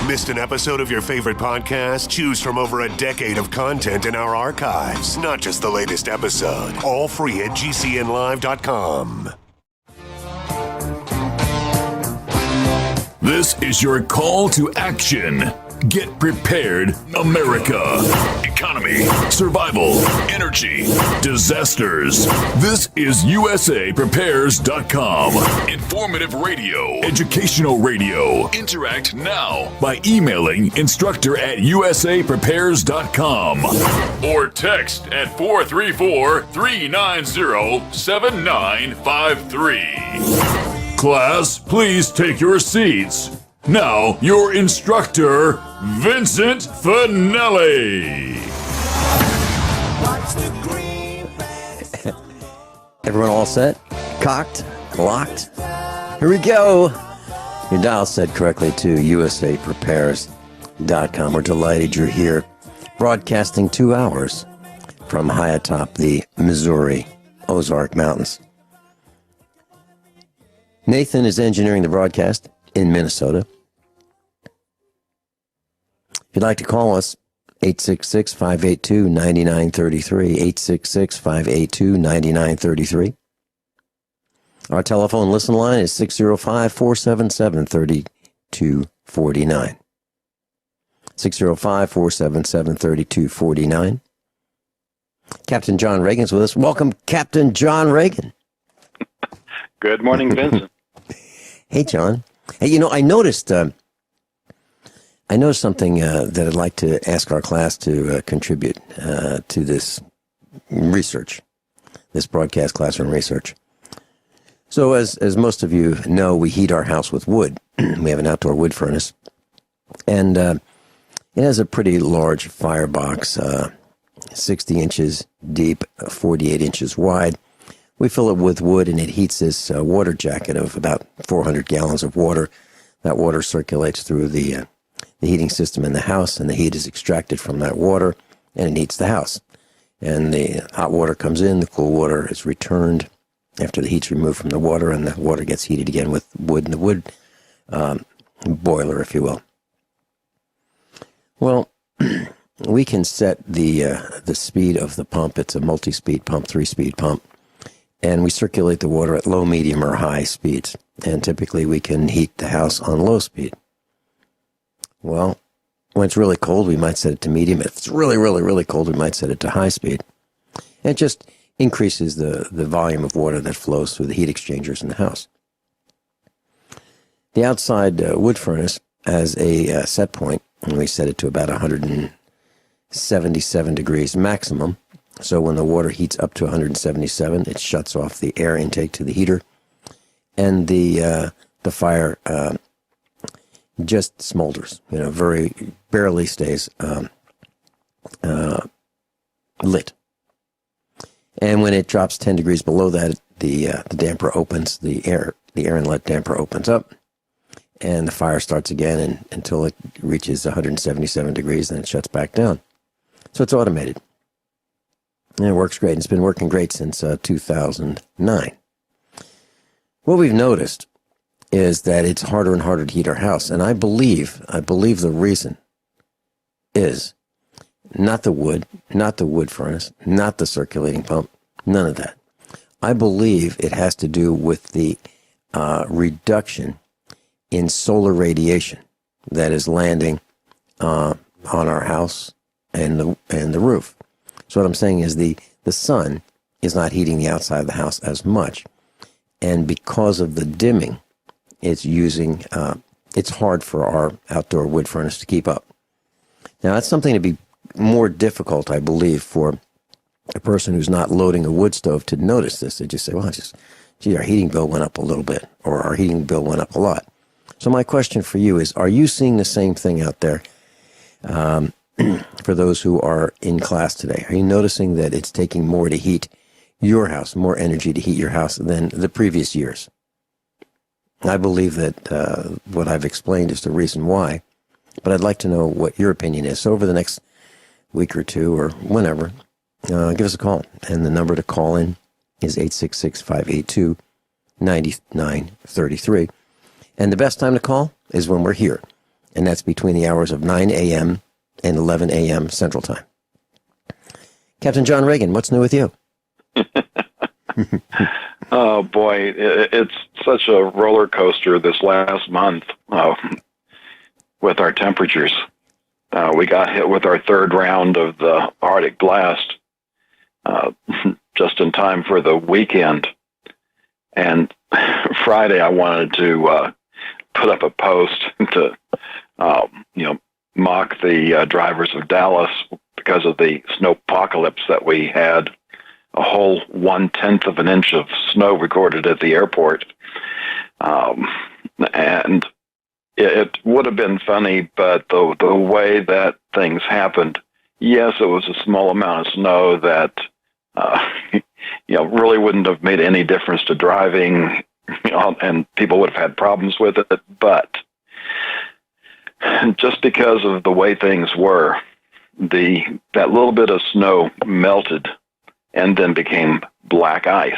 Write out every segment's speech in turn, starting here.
Missed an episode of your favorite podcast? Choose from over a decade of content in our archives, not just the latest episode. All free at gcnlive.com. This is your call to action. Get prepared, America. Economy, survival, energy, disasters. This is USAPrepares.com. Informative radio, educational radio. Interact now by emailing instructor@USAPrepares.com or text at 434-390-7953. Class, please take your seats. Now, your instructor, Vincent Finelli. Everyone all set? Cocked? Locked? Here we go. Your dial set correctly to USAPrepares.com. We're delighted you're here, broadcasting 2 hours from high atop the Missouri Ozark Mountains. Nathan is engineering the broadcast in Minnesota. If you'd like to call us, 866-582-9933, 866-582-9933. Our telephone listen line is 605-477-3249. 605-477-3249. Captain John Ragan's with us. Welcome, Captain John Ragan. Good morning, Vincent. Hey, John. Hey, I noticed something that I'd like to ask our class to contribute to this research, this broadcast classroom research. So as most of you know, we heat our house with wood. We have an outdoor wood furnace, and it has a pretty large firebox, 60 inches deep, 48 inches wide. We fill it with wood, and it heats this water jacket of about 400 gallons of water. That water circulates through the heating system in the house, and the heat is extracted from that water, and it heats the house. And the hot water comes in, the cool water is returned after the heat's removed from the water, and the water gets heated again with wood in the wood boiler, if you will. Well, we can set the speed of the pump. It's a multi-speed pump, 3-speed pump. And we circulate the water at low, medium, or high speeds. And typically we can heat the house on low speed. Well, when it's really cold, we might set it to medium. If it's really, really, really cold, we might set it to high speed. And it just increases the volume of water that flows through the heat exchangers in the house. The outside wood furnace has a set point, and we set it to about 177 degrees maximum. So when the water heats up to 177, it shuts off the air intake to the heater, and the fire just smolders. Very barely stays lit. And when it drops 10 degrees below that, the damper opens, the air inlet damper opens up, and the fire starts again until it reaches 177 degrees, then it shuts back down. So it's automated. And it works great. It's been working great since 2009. What we've noticed is that it's harder and harder to heat our house. And I believe the reason is not the wood furnace, not the circulating pump, none of that. I believe it has to do with the reduction in solar radiation that is landing on our house and the roof. So what I'm saying is the sun is not heating the outside of the house as much. And because of the dimming, it's hard for our outdoor wood furnace to keep up. Now, that's something to be more difficult, I believe, for a person who's not loading a wood stove to notice this. They just say, well, our heating bill went up a little bit, or our heating bill went up a lot. So my question for you is, are you seeing the same thing out there? For those who are in class today, are you noticing that it's taking more to heat your house, more energy to heat your house than the previous years? I believe that what I've explained is the reason why, but I'd like to know what your opinion is. So over the next week or two or whenever, give us a call. And the number to call in is 866-582-9933. And the best time to call is when we're here. and that's between the hours of 9 a.m. and 11 a.m. Central Time. Captain John Ragan, what's new with you? Oh, boy, it's such a roller coaster this last month with our temperatures. We got hit with our third round of the Arctic blast just in time for the weekend. And Friday, I wanted to put up a post to, mock the drivers of Dallas because of the snowpocalypse that we had. A whole 1/10 of an inch of snow recorded at the airport. And it would have been funny, but the way that things happened, yes, it was a small amount of snow that, really wouldn't have made any difference to driving, and people would have had problems with it. But just because of the way things were, that little bit of snow melted and then became black ice.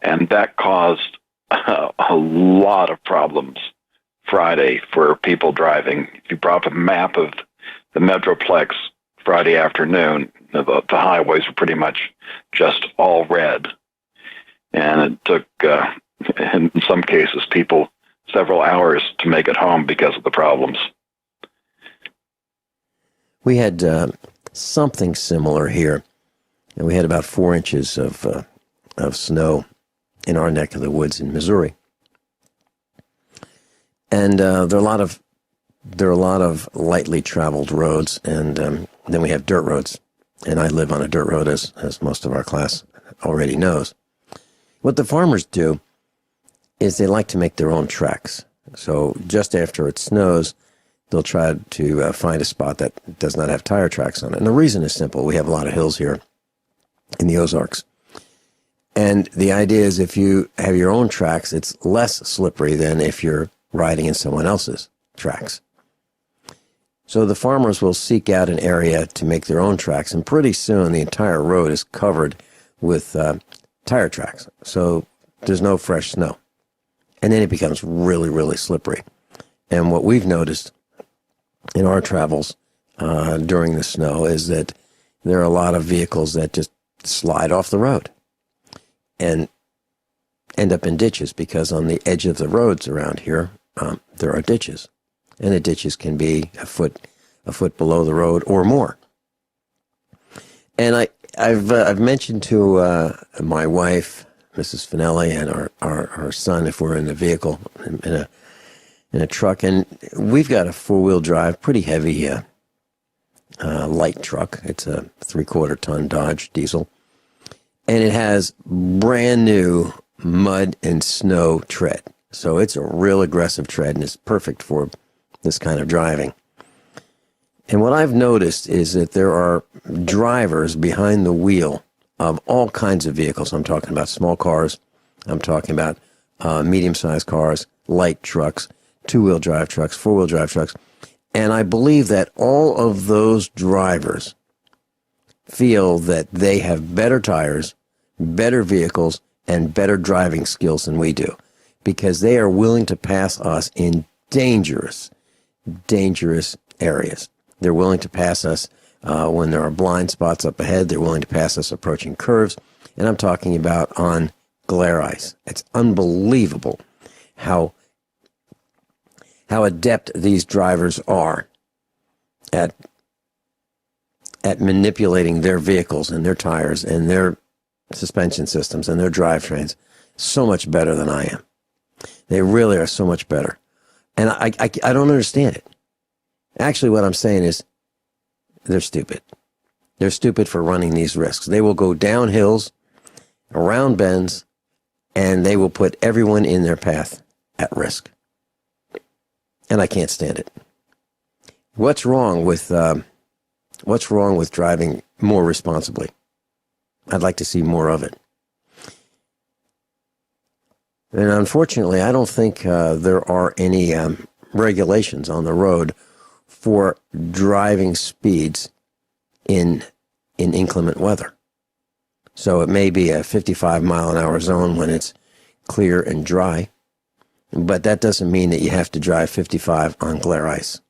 And that caused a lot of problems Friday for people driving. If you brought up a map of the Metroplex Friday afternoon, the highways were pretty much just all red. And it took, in some cases, people several hours to make it home because of the problems. We had something similar here. And we had about 4 inches of snow in our neck of the woods in Missouri. And there are a lot of lightly traveled roads, and then we have dirt roads. And I live on a dirt road, as most of our class already knows. What the farmers do is they like to make their own tracks. So just after it snows, they'll try to find a spot that does not have tire tracks on it. And the reason is simple. We have a lot of hills here in the Ozarks. And the idea is if you have your own tracks, it's less slippery than if you're riding in someone else's tracks. So the farmers will seek out an area to make their own tracks, and pretty soon the entire road is covered with tire tracks. So there's no fresh snow. And then it becomes really, really slippery. And what we've noticed in our travels during the snow is that there are a lot of vehicles that just slide off the road and end up in ditches, because on the edge of the roads around here, there are ditches. And the ditches can be a foot below the road or more. And I've mentioned to my wife, Mrs. Finelli, and our son, if we're in a vehicle, in a truck, and we've got a 4-wheel drive, pretty heavy light truck. It's a 3/4 ton Dodge diesel, and it has brand new mud and snow tread. So it's a real aggressive tread, and it's perfect for this kind of driving. And what I've noticed is that there are drivers behind the wheel of all kinds of vehicles. I'm talking about small cars. I'm talking about medium-sized cars, light trucks, 2-wheel drive trucks, 4-wheel drive trucks. And I believe that all of those drivers feel that they have better tires, better vehicles, and better driving skills than we do, because they are willing to pass us in dangerous areas. They're willing to pass us when there are blind spots up ahead. They're willing to pass us approaching curves. And I'm talking about on glare ice. It's unbelievable how adept these drivers are at manipulating their vehicles and their tires and their suspension systems and their drivetrains so much better than I am. They really are so much better. And I don't understand it. Actually, what I'm saying is they're stupid. They're stupid for running these risks. They will go down hills, around bends, and they will put everyone in their path at risk. And I can't stand it. What's wrong with driving more responsibly? I'd like to see more of it. And unfortunately, I don't think there are any regulations on the road for driving speeds in inclement weather. So it may be a 55-mile-an-hour zone when it's clear and dry, but that doesn't mean that you have to drive 55 on glare ice.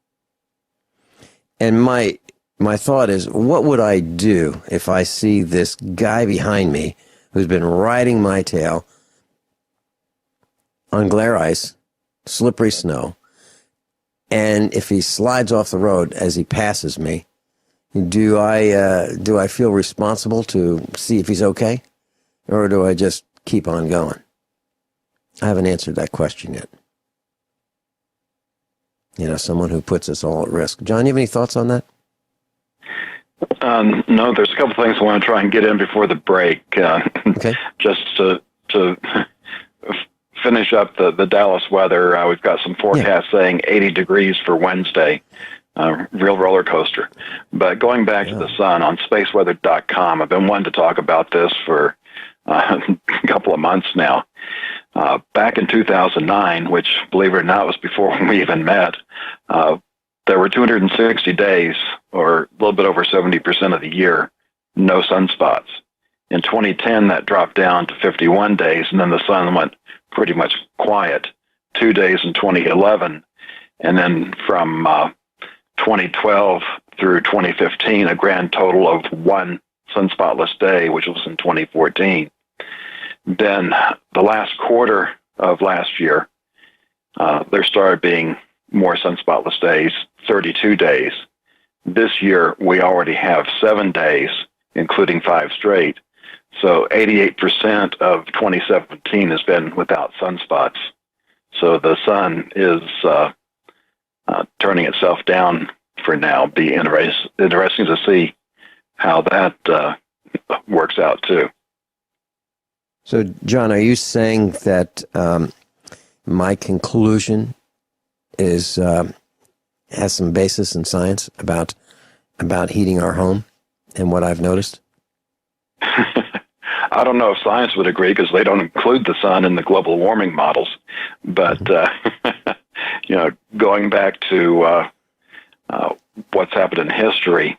And my thought is, what would I do if I see this guy behind me who's been riding my tail on glare ice, slippery snow, and if he slides off the road as he passes me, do I feel responsible to see if he's okay, or do I just keep on going? I haven't answered that question yet. Someone who puts us all at risk. John, you have any thoughts on that? No, there's a couple things I want to try and get in before the break. Okay. Just to finish up the Dallas weather, we've got some forecasts saying 80 degrees for Wednesday. Real roller coaster. But going back to the sun, on spaceweather.com, I've been wanting to talk about this for a couple of months now. Back in 2009, which, believe it or not, was before we even met, there were 260 days, or a little bit over 70% of the year, no sunspots. In 2010, that dropped down to 51 days, and then the sun went pretty much quiet. 2 days in 2011, and then from 2012 through 2015, a grand total of one sunspotless day, which was in 2014. Then the last quarter of last year, there started being more sunspotless days, 32 days. This year, we already have 7 days, including 5 straight. So 88% of 2017 has been without sunspots. So the sun is turning itself down for now. Be interesting to see how that works out too. So, John, are you saying that my conclusion is has some basis in science about heating our home and what I've noticed? I don't know if science would agree because they don't include the sun in the global warming models. But going back to what's happened in history,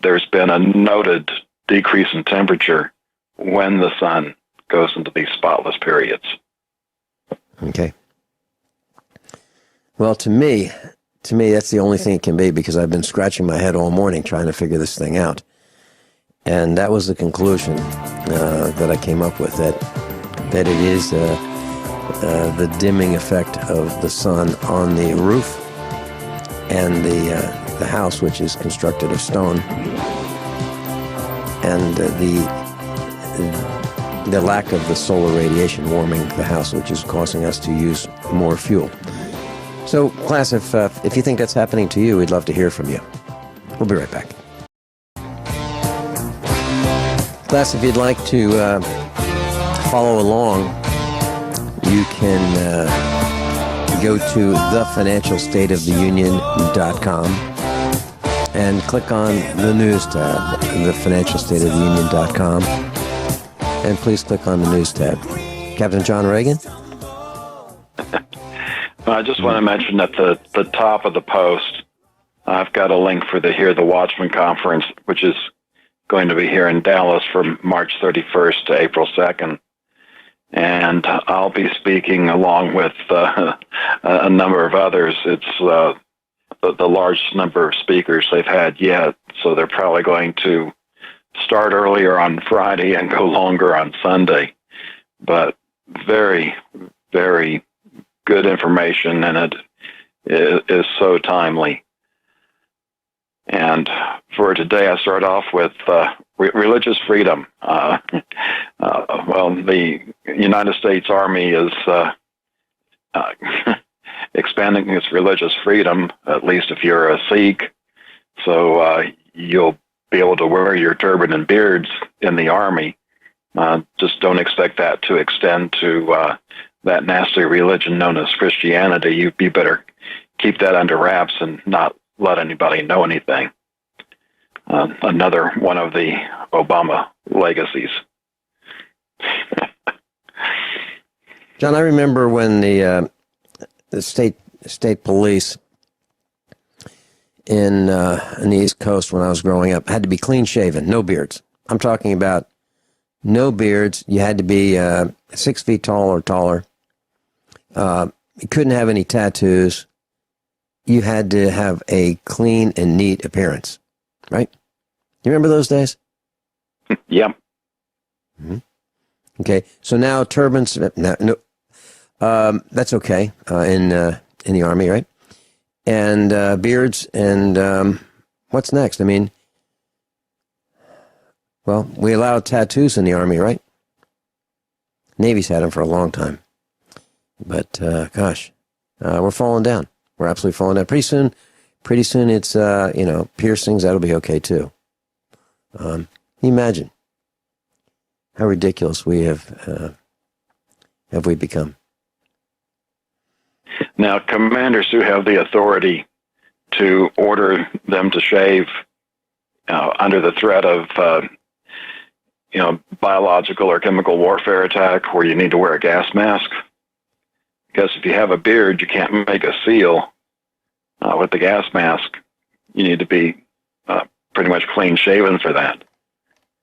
there's been a noted decrease in temperature when the sun goes into these spotless periods. Okay. Well, to me, that's the only thing it can be, because I've been scratching my head all morning trying to figure this thing out. And that was the conclusion that I came up with, that it is the dimming effect of the sun on the roof and the house, which is constructed of stone, and the lack of the solar radiation warming the house, which is causing us to use more fuel. So, class, if you think that's happening to you, we'd love to hear from you. We'll be right back. Class, if you'd like to follow along, you can go to thefinancialstateoftheunion.com and click on the news tab, thefinancialstateoftheunion.com, and please click on the news tab. Captain John Ragan? I just want to mention at the top of the post, I've got a link for the Hear the Watchman conference, which is going to be here in Dallas from March 31st to April 2nd. And I'll be speaking along with a number of others. It's the largest number of speakers they've had yet, so they're probably going to start earlier on Friday and go longer on Sunday. But very, very good information, and it is so timely. And for today, I start off with religious freedom. Well, the United States Army is expanding its religious freedom, at least if you're a Sikh. So you'll be able to wear your turban and beards in the Army. Just don't expect that to extend to that nasty religion known as Christianity. You better keep that under wraps and not let anybody know anything. Another one of the Obama legacies. John, I remember when the state police in the East Coast, when I was growing up, had to be clean shaven, no beards. I'm talking about no beards. You had to be 6 feet tall or taller. You couldn't have any tattoos. You had to have a clean and neat appearance, right? You remember those days? Yeah. Mm-hmm. Okay, so now turbans. That's okay in the Army, right? And beards and what's next? I mean, well, we allow tattoos in the Army, right? Navy's had them for a long time, but gosh, we're falling down. We're absolutely falling down. Pretty soon, it's piercings. That'll be okay too. Imagine how ridiculous we have we become. Now, commanders who have the authority to order them to shave under the threat of, biological or chemical warfare attack where you need to wear a gas mask. Because if you have a beard, you can't make a seal with the gas mask. You need to be pretty much clean shaven for that.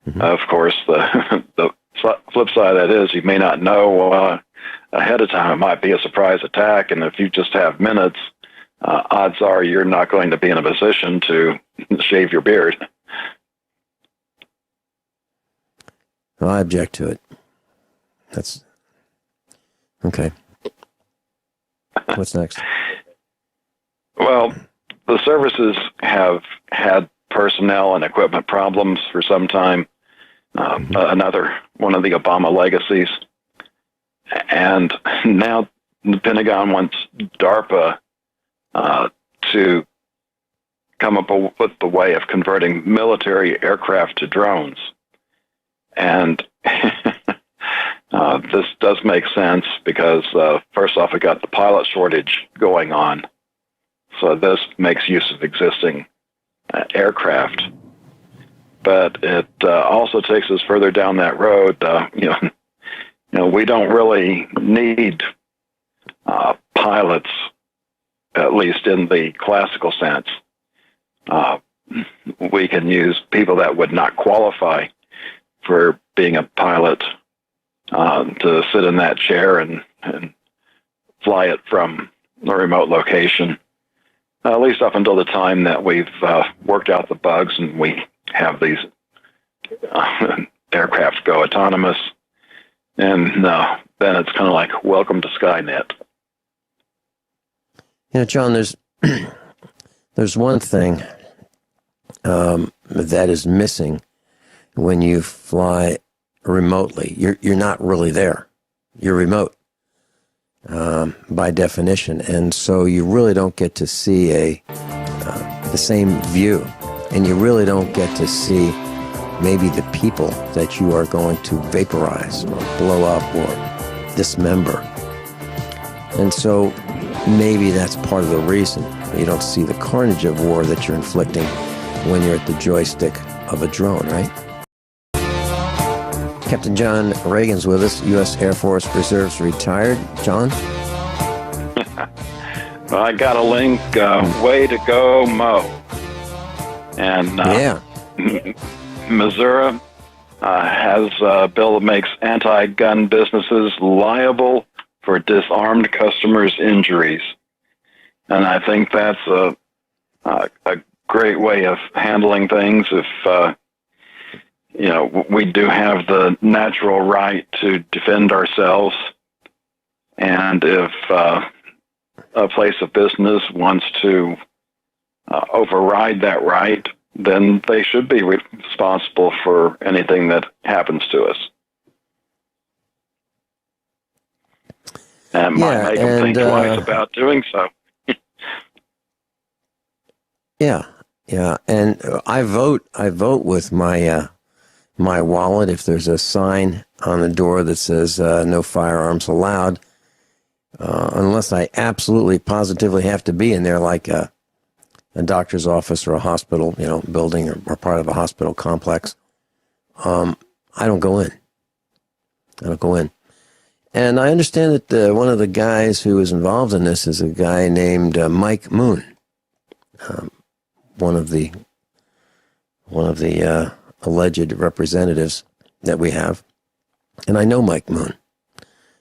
Mm-hmm. Of course, the flip side of that is you may not know ahead of time. It might be a surprise attack, and if you just have minutes, odds are you're not going to be in a position to shave your beard. Well, I object to it. That's okay. What's next? Well, the services have had personnel and equipment problems for some time. Another one of the Obama legacies. And now the Pentagon wants DARPA to come up with the way of converting military aircraft to drones. And this does make sense because, first off, we got the pilot shortage going on. So this makes use of existing aircraft. But it also takes us further down that road. We don't really need pilots, at least in the classical sense. We can use people that would not qualify for being a pilot to sit in that chair and fly it from a remote location, at least up until the time that we've worked out the bugs and we have these aircraft go autonomous. And then it's kind of like, welcome to Skynet. John, there's one thing that is missing when you fly remotely. You're not really there. You're remote by definition, and so you really don't get to see the same view, and you really don't get to see maybe the people that you are going to vaporize or blow up or dismember. And so maybe that's part of the reason you don't see the carnage of war that you're inflicting when you're at the joystick of a drone, right? Captain John Ragan's with us, U.S. Air Force Reserves retired. John? Well, I got a link, way to go, Mo. And yeah. Missouri has a bill that makes anti-gun businesses liable for disarmed customers' injuries. And I think that's a great way of handling things. If, we do have the natural right to defend ourselves. And if a place of business wants to override that right, then they should be responsible for anything that happens to us. And might make them think twice about doing so. Yeah. And I vote with my my wallet. If there's a sign on the door that says no firearms allowed, unless I absolutely positively have to be in there, like a doctor's office or a hospital, building or part of a hospital complex, I don't go in. And I understand that one of the guys who is involved in this is a guy named Mike Moon, one of the alleged representatives that we have. And I know Mike Moon.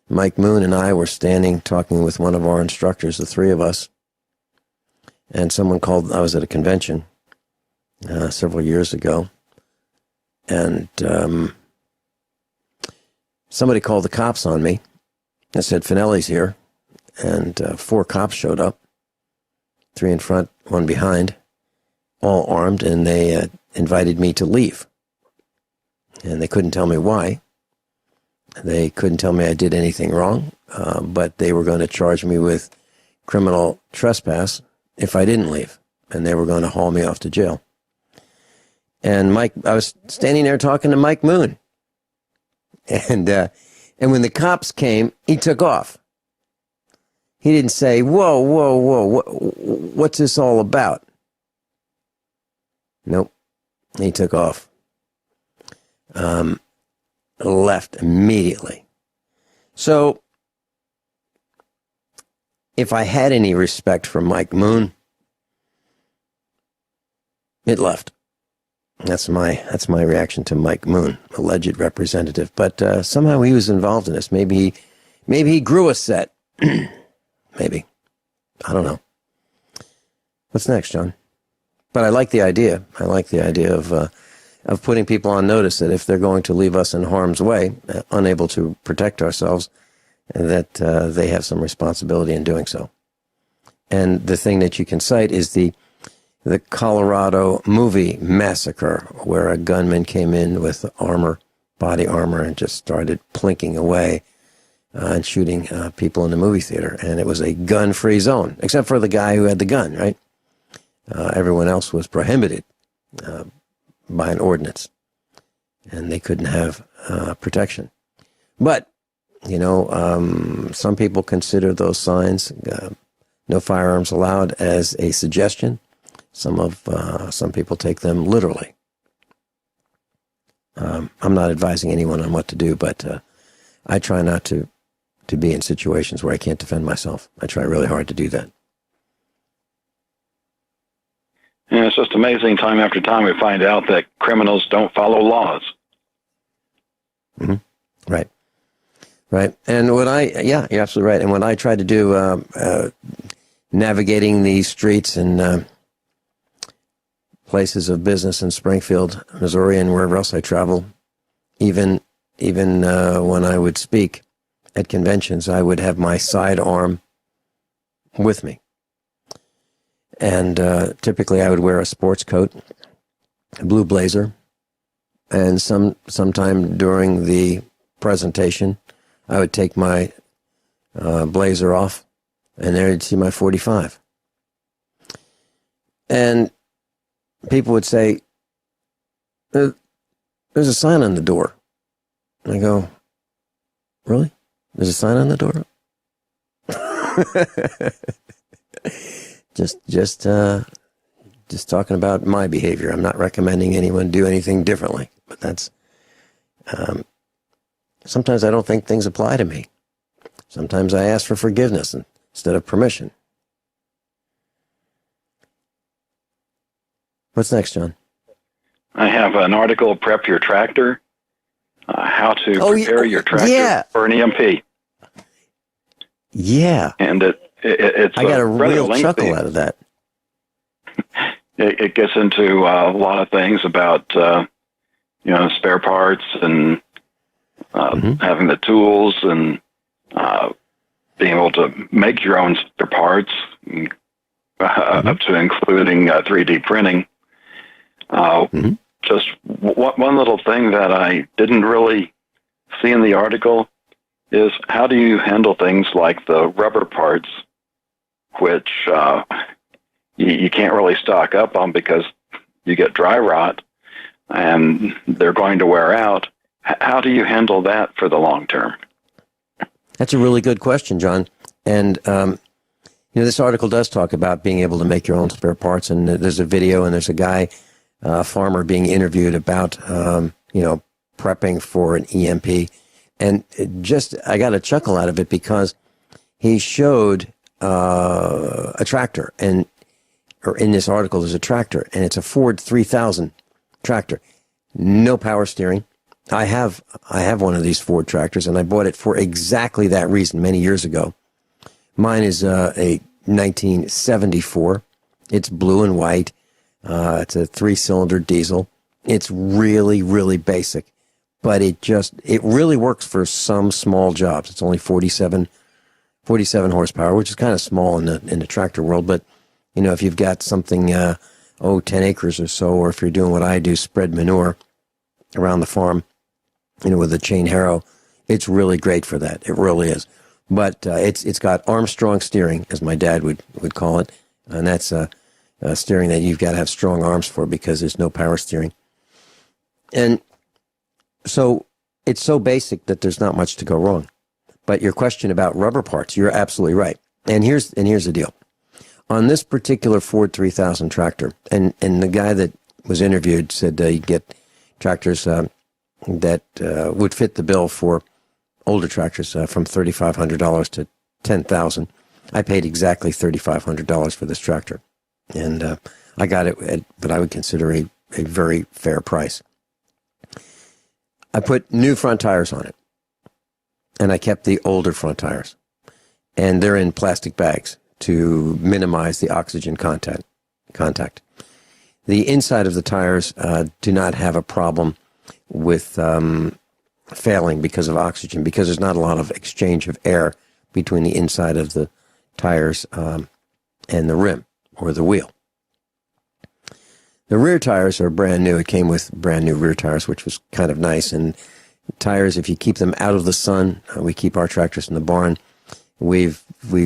Mike Moon and I were standing talking with one of our instructors, the three of us, and someone called. I was at a convention several years ago, and somebody called the cops on me and said, Finelli's here, and 4 cops showed up, 3 in front, 1 behind, all armed, and they invited me to leave. And they couldn't tell me why. They couldn't tell me I did anything wrong, but they were going to charge me with criminal trespass if I didn't leave, and they were going to haul me off to jail. And I was standing there talking to Mike Moon, and when the cops came, he took off. He didn't say, "Whoa, whoa, whoa, what's this all about?" Nope, he took off. Left immediately. So, if I had any respect for Mike Moon, it left. That's my reaction to Mike Moon, alleged representative. But somehow he was involved in this. Maybe he grew a set. Maybe. I don't know. What's next, John? But I like the idea. I like the idea of putting people on notice that if they're going to leave us in harm's way, unable to protect ourselves, that they have some responsibility in doing so. And the thing that you can cite is the Colorado movie massacre, where a gunman came in with body armor, and just started plinking away and shooting people in the movie theater. And it was a gun-free zone, except for the guy who had the gun, right? Everyone else was prohibited by an ordinance, and they couldn't have protection. But, some people consider those signs, no firearms allowed, as a suggestion. Some people take them literally. I'm not advising anyone on what to do, but I try not to be in situations where I can't defend myself. I try really hard to do that. Yeah, it's just amazing. Time after time, we find out that criminals don't follow laws. Mm-hmm. Right. And you're absolutely right. And what I try to do, navigating these streets and places of business in Springfield, Missouri, and wherever else I travel, even when I would speak at conventions, I would have my sidearm with me. And typically I would wear a sports coat, a blue blazer, and sometime during the presentation, I would take my blazer off, and there you'd see my .45. And people would say, "There's a sign on the door." And I go, "Really? There's a sign on the door?" Just talking about my behavior. I'm not recommending anyone do anything differently, but that's, sometimes I don't think things apply to me. Sometimes I ask for forgiveness instead of permission. What's next, John? I have an article, Prep Your Tractor, how to prepare your tractor for an EMP. Yeah. And it's I got a real lengthy. chuckle out of that. It gets into a lot of things about, spare parts and having the tools and being able to make your own spare parts, up to including 3D printing. Just one little thing that I didn't really see in the article is, how do you handle things like the rubber parts, which you can't really stock up on because you get dry rot and they're going to wear out. How do you handle that for the long term? That's a really good question, John. And, this article does talk about being able to make your own spare parts. And there's a video, and there's a guy, a farmer, being interviewed about, prepping for an EMP. And I got a chuckle out of it because he showed a tractor, or in this article there's a tractor, and it's a Ford 3000 tractor. No power steering, I have one of these Ford tractors, and I bought it for exactly that reason many years ago. Mine is a 1974. It's blue and white. It's a 3-cylinder diesel. It's really, really basic, but it really works for some small jobs. It's only 47 horsepower, which is kind of small in the tractor world. But, if you've got something, 10 acres or so, or if you're doing what I do, spread manure around the farm, with a chain harrow, it's really great for that. It really is. But it's got Armstrong steering, as my dad would call it, and that's steering that you've got to have strong arms for because there's no power steering. And so it's so basic that there's not much to go wrong. But your question about rubber parts, you're absolutely right. And here's the deal. On this particular Ford 3000 tractor, and the guy that was interviewed said you get tractors that would fit the bill for older tractors from $3,500 to $10,000. I paid exactly $3,500 for this tractor, and I got it at what I would consider a very fair price. I put new front tires on it, and I kept the older front tires, and they're in plastic bags to minimize the oxygen contact. The inside of the tires do not have a problem with failing because of oxygen, because there's not a lot of exchange of air between the inside of the tires and the rim or the wheel. The rear tires are brand new. It came with brand new rear tires, which was kind of nice. And tires, if you keep them out of the sun, we keep our tractors in the barn. We've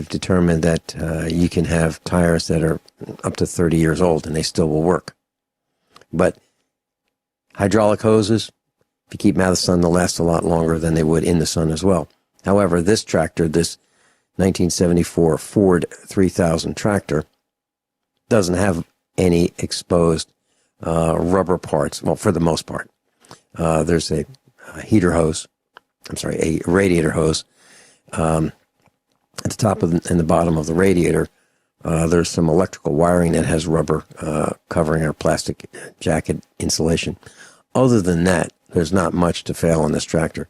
determined that you can have tires that are up to 30 years old and they still will work. But hydraulic hoses, if you keep them out of the sun, they'll last a lot longer than they would in the sun as well. However, this tractor, this 1974 Ford 3000 tractor, doesn't have any exposed rubber parts. Well, for the most part, there's a radiator hose at the top and the bottom of the radiator. There's some electrical wiring that has rubber covering our plastic jacket insulation. Other than that, there's not much to fail on this tractor.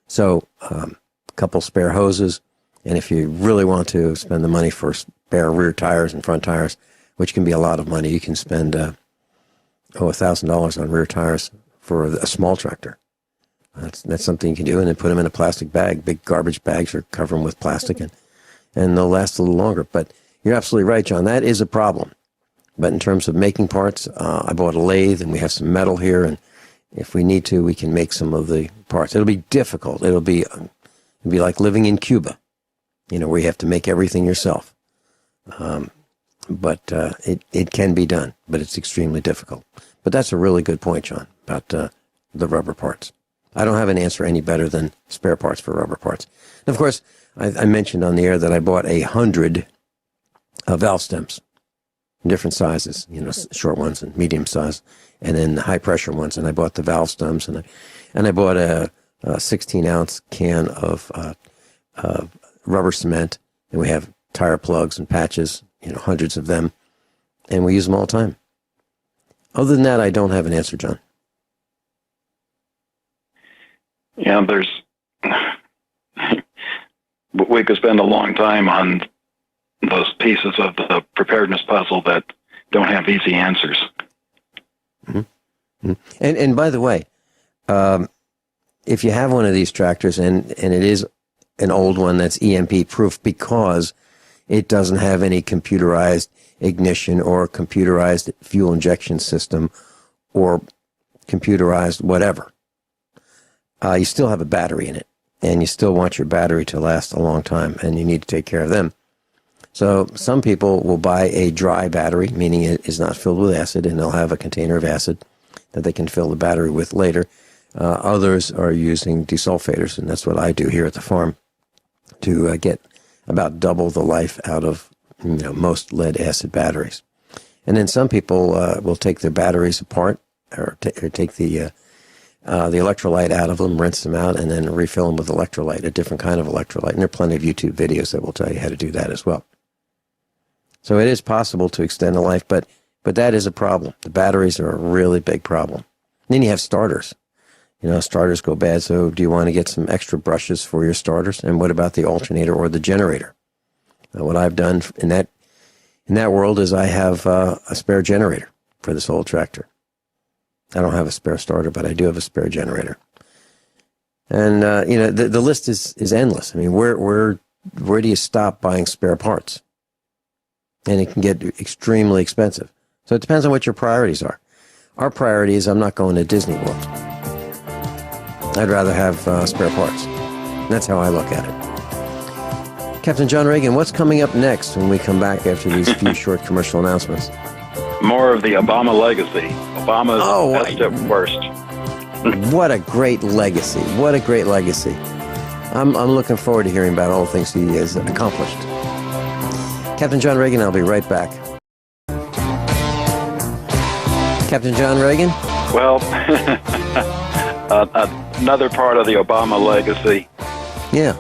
So a couple spare hoses, and if you really want to spend the money for spare rear tires and front tires, which can be a lot of money, you can spend $1,000 on rear tires for a small tractor. That's something you can do, and then put them in a plastic bag, big garbage bags, or cover them with plastic, and they'll last a little longer. But you're absolutely right, John. That is a problem. But in terms of making parts, I bought a lathe, and we have some metal here, and if we need to, we can make some of the parts. It'll be difficult. It'll be like living in Cuba, where you have to make everything yourself. But it can be done, but it's extremely difficult. But that's a really good point, John, about the rubber parts. I don't have an answer any better than spare parts for rubber parts. And of course, I mentioned on the air that I bought 100 valve stems, different sizes, short ones and medium size, and then the high pressure ones. And I bought the valve stems, and I bought a 16-ounce can of rubber cement, and we have tire plugs and patches, hundreds of them, and we use them all the time. Other than that, I don't have an answer, John. Yeah, we could spend a long time on those pieces of the preparedness puzzle that don't have easy answers. Mm-hmm. And by the way, if you have one of these tractors and it is an old one that's EMP proof because it doesn't have any computerized ignition or computerized fuel injection system or computerized whatever, you still have a battery in it, and you still want your battery to last a long time, and you need to take care of them. So some people will buy a dry battery, meaning it is not filled with acid, and they'll have a container of acid that they can fill the battery with later. Others are using desulfators, and that's what I do here at the farm to get about double the life out of most lead acid batteries. And then some people will take their batteries apart or take the electrolyte out of them, rinse them out, and then refill them with electrolyte, a different kind of electrolyte. And there are plenty of YouTube videos that will tell you how to do that as well. So it is possible to extend the life, but that is a problem. The batteries are a really big problem. And then you have starters. Starters go bad, so do you want to get some extra brushes for your starters? And what about the alternator or the generator? What I've done in that world is I have a spare generator for this old tractor. I don't have a spare starter, but I do have a spare generator. And the list is endless. I mean, where do you stop buying spare parts? And it can get extremely expensive. So it depends on what your priorities are. Our priority is I'm not going to Disney World. I'd rather have spare parts. That's how I look at it. Captain John Ragan, what's coming up next when we come back after these few short commercial announcements? More of the Obama legacy. Obama's best at worst. What a great legacy. What a great legacy. I'm looking forward to hearing about all the things he has accomplished. Captain John Ragan, I'll be right back. Captain John Ragan? Well, another part of the Obama legacy. Yeah.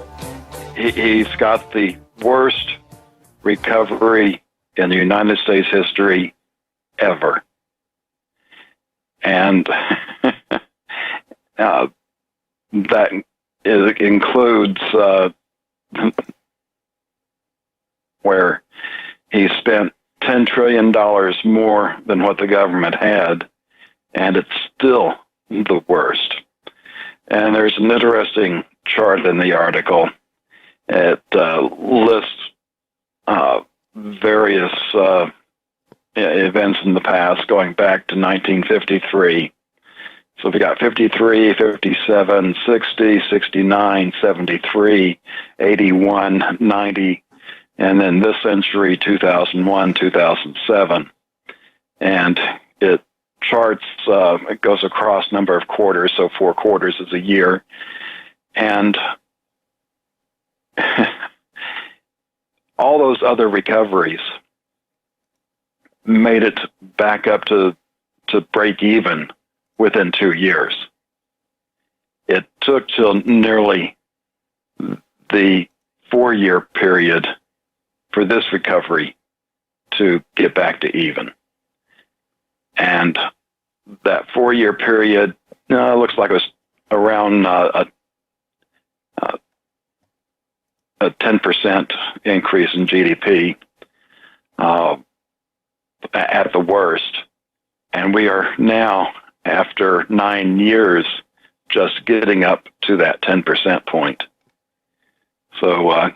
He's got the worst recovery in the United States history ever. And that includes where he spent $10 trillion more than what the government had, and it's still the worst. And there's an interesting chart in the article. It lists various events in the past going back to 1953. So we got 53, 57, 60, 69, 73, 81, 90, and then this century, 2001, 2007. And it charts, it goes across number of quarters, so 4 quarters is a year. And all those other recoveries made it back up to break even within 2 years. It took till nearly the 4-year period for this recovery to get back to even. And that 4-year period looks like it was around a 10% increase in GDP at the worst. And we are now, after 9 years, just getting up to that 10% point. So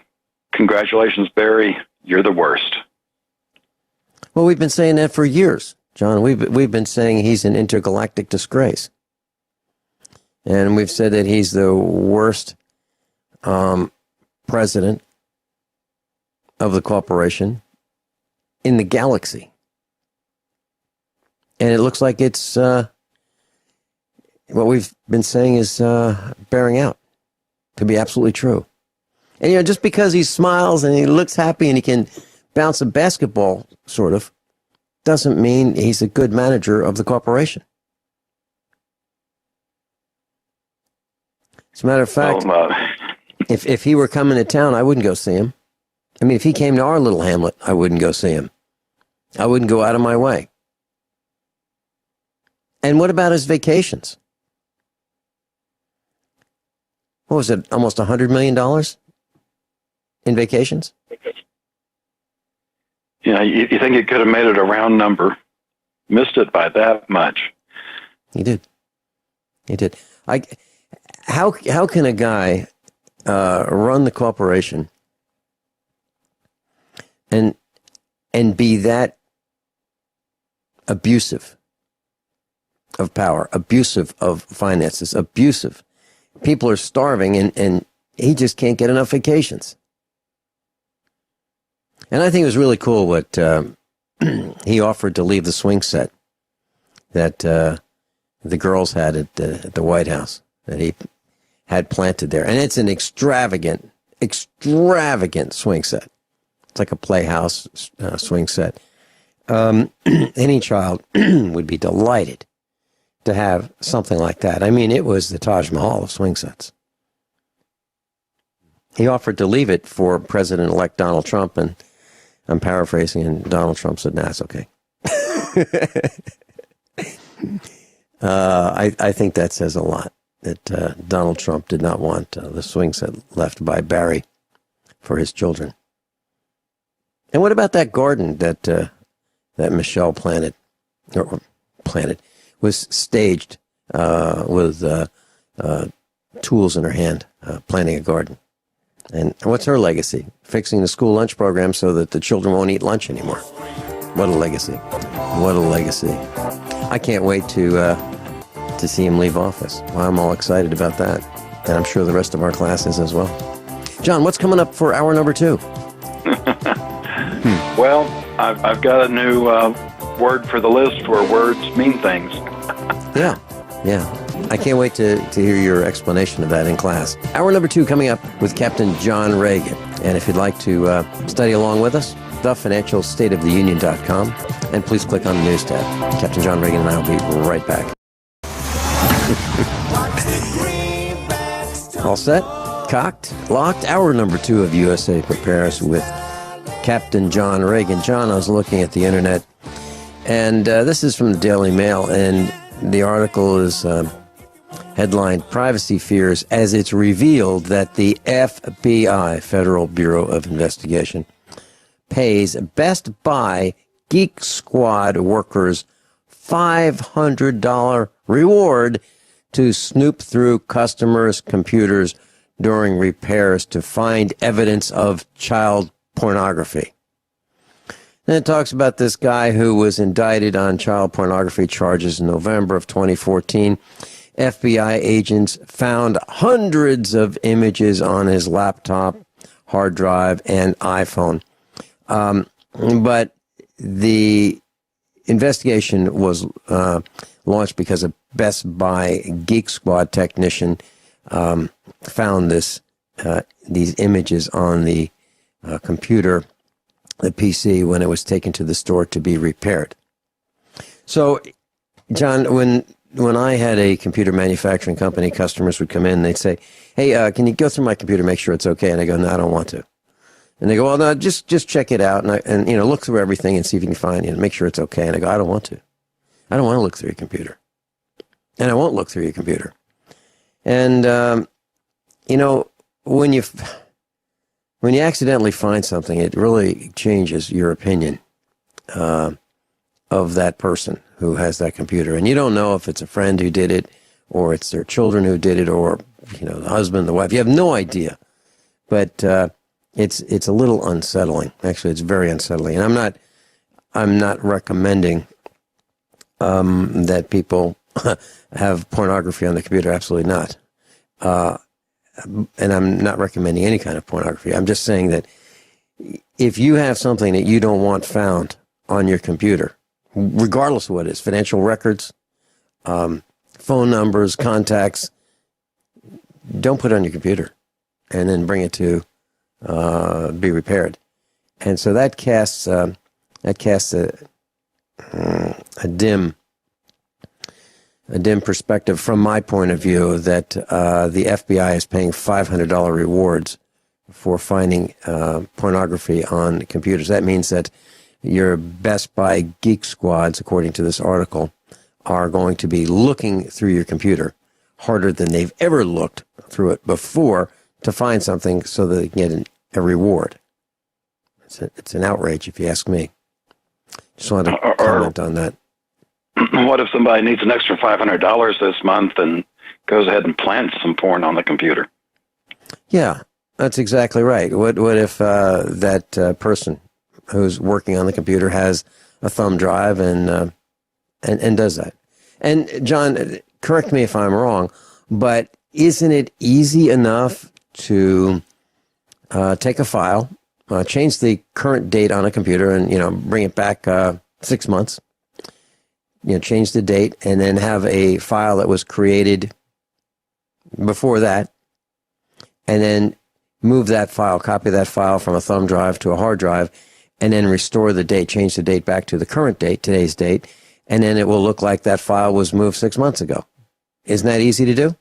congratulations, Barry. You're the worst. Well, we've been saying that for years, John. We've been saying he's an intergalactic disgrace. And we've said that he's the worst president of the corporation in the galaxy. And it looks like it's what we've been saying is bearing out to be absolutely true. And, just because he smiles and he looks happy and he can bounce a basketball, sort of, doesn't mean he's a good manager of the corporation. As a matter of fact, if he were coming to town, I wouldn't go see him. I mean, if he came to our little hamlet, I wouldn't go see him. I wouldn't go out of my way. And what about his vacations? What was it, almost $100 million in vacations? You think he could have made it a round number. Missed it by that much. He did. How can a guy run the corporation and be that abusive of power, abusive of finances, abusive? People are starving and he just can't get enough vacations. And I think it was really cool what he offered to leave the swing set that the girls had at the White House that he had planted there. And it's an extravagant swing set. It's like a playhouse swing set. Any child would be delighted to have something like that. I mean, it was the Taj Mahal of swing sets. He offered to leave it for President-elect Donald Trump, and I'm paraphrasing, and Donald Trump said, "Nah, it's okay." I think that says a lot. Donald Trump did not want the swing set left by Barry for his children. And what about that garden that Michelle was staged with tools in her hand, planting a garden? And what's her legacy? Fixing the school lunch program so that the children won't eat lunch anymore. What a legacy. What a legacy. I can't wait to see him leave office. Well, I'm all excited about that. And I'm sure the rest of our class is as well. John, what's coming up for hour number 2? Well, I've got a new word for the list for words mean things. Yeah. I can't wait to hear your explanation of that in class. Hour number 2 coming up with Captain John Ragan. And if you'd like to study along with us, thefinancialstateoftheunion.com, and please click on the news tab. Captain John Ragan and I will be right back. All set? Cocked? Locked? Hour number 2 of USA Prepares with Captain John Ragan. John, I was looking at the internet, and this is from the Daily Mail, and the article is headlined, Privacy Fears as it's revealed that the FBI, Federal Bureau of Investigation, pays Best Buy Geek Squad workers $500 reward to snoop through customers' computers during repairs to find evidence of child pornography. Then it talks about this guy who was indicted on child pornography charges in November of 2014. FBI agents found hundreds of images on his laptop, hard drive, and iPhone. But the investigation was launched because a Best Buy Geek Squad technician found these images on the computer, the PC, when it was taken to the store to be repaired. So, John, when I had a computer manufacturing company, customers would come in and they'd say, hey, can you go through my computer, make sure it's okay? And I go, no, I don't want to. And they go, well, no, just check it out and look through everything and see if you can find, make sure it's okay. And I go, I don't want to. I don't want to look through your computer. And I won't look through your computer. And, when you accidentally find something, it really changes your opinion of that person who has that computer. And you don't know if it's a friend who did it, or it's their children who did it, or, the husband, the wife. You have no idea. But it's a little unsettling. Actually, it's very unsettling. And I'm not recommending that people have pornography on the computer. Absolutely not. And I'm not recommending any kind of pornography. I'm just saying that if you have something that you don't want found on your computer, regardless of what it is, financial records, phone numbers, contacts, don't put it on your computer and then bring it to be repaired. And so that casts a dim perspective from my point of view that the FBI is paying $500 rewards for finding pornography on computers. That means that your Best Buy Geek Squads, according to this article, are going to be looking through your computer harder than they've ever looked through it before to find something so that they can get a reward. It's an outrage, if you ask me. Just wanted to comment on that. What if somebody needs an extra $500 this month and goes ahead and plants some porn on the computer? Yeah, that's exactly right. What if that person who's working on the computer has a thumb drive and does that? And John, correct me if I'm wrong, but isn't it easy enough to take a file, change the current date on a computer, and bring it back 6 months? Change the date, and then have a file that was created before that, and then move that file, copy that file from a thumb drive to a hard drive, and then restore the date, change the date back to the current date, today's date, and then it will look like that file was moved 6 months ago. Isn't that easy to do?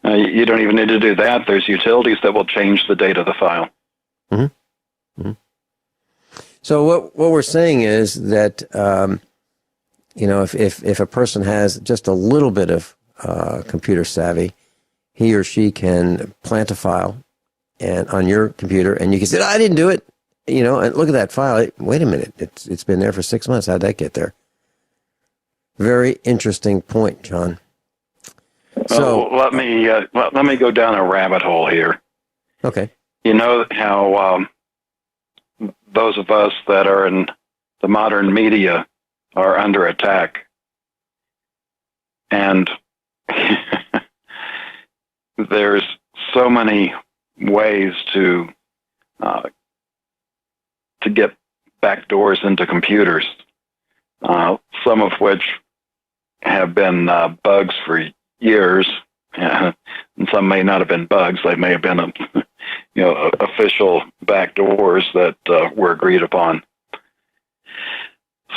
You don't even need to do that. There's utilities that will change the date of the file. Mm-hmm. Mm-hmm. So what we're saying is that if a person has just a little bit of computer savvy, he or she can plant a file and on your computer, and you can say, I didn't do it. And look at that file. Wait a minute. It's been there for 6 months. How'd that get there? Very interesting point, John. So let me go down a rabbit hole here. Okay. You know how those of us that are in the modern media are under attack, and there's so many ways to get backdoors into computers, some of which have been bugs for years, and some may not have been bugs. They may have been, official backdoors that were agreed upon.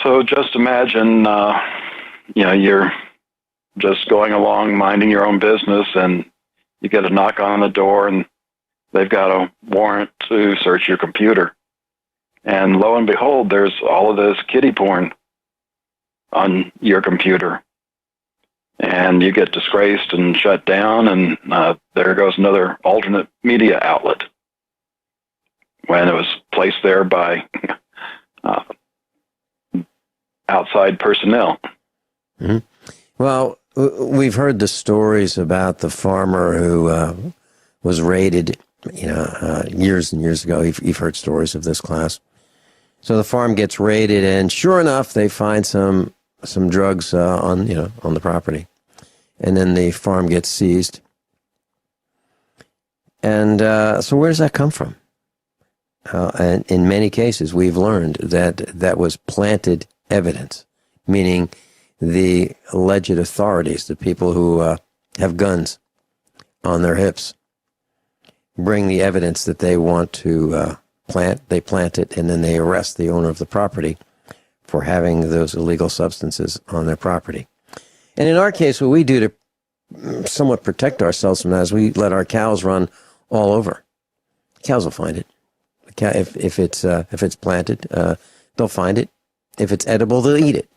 So just imagine, you're just going along, minding your own business, and you get a knock on the door, and they've got a warrant to search your computer. And lo and behold, there's all of this kiddie porn on your computer. And you get disgraced and shut down, and there goes another alternate media outlet when it was placed there by outside personnel. Mm-hmm. Well, we've heard the stories about the farmer who was raided, years and years ago. You've heard stories of this class. So the farm gets raided, and sure enough, they find some drugs on the property, and then the farm gets seized. And so where does that come from? And in many cases, we've learned that was planted evidence, meaning the alleged authorities, the people who have guns on their hips, bring the evidence that they want to plant. They plant it, and then they arrest the owner of the property for having those illegal substances on their property. And in our case, what we do to somewhat protect ourselves from that is we let our cows run all over. Cows will find it. If it's planted, they'll find it. If it's edible, they'll eat it.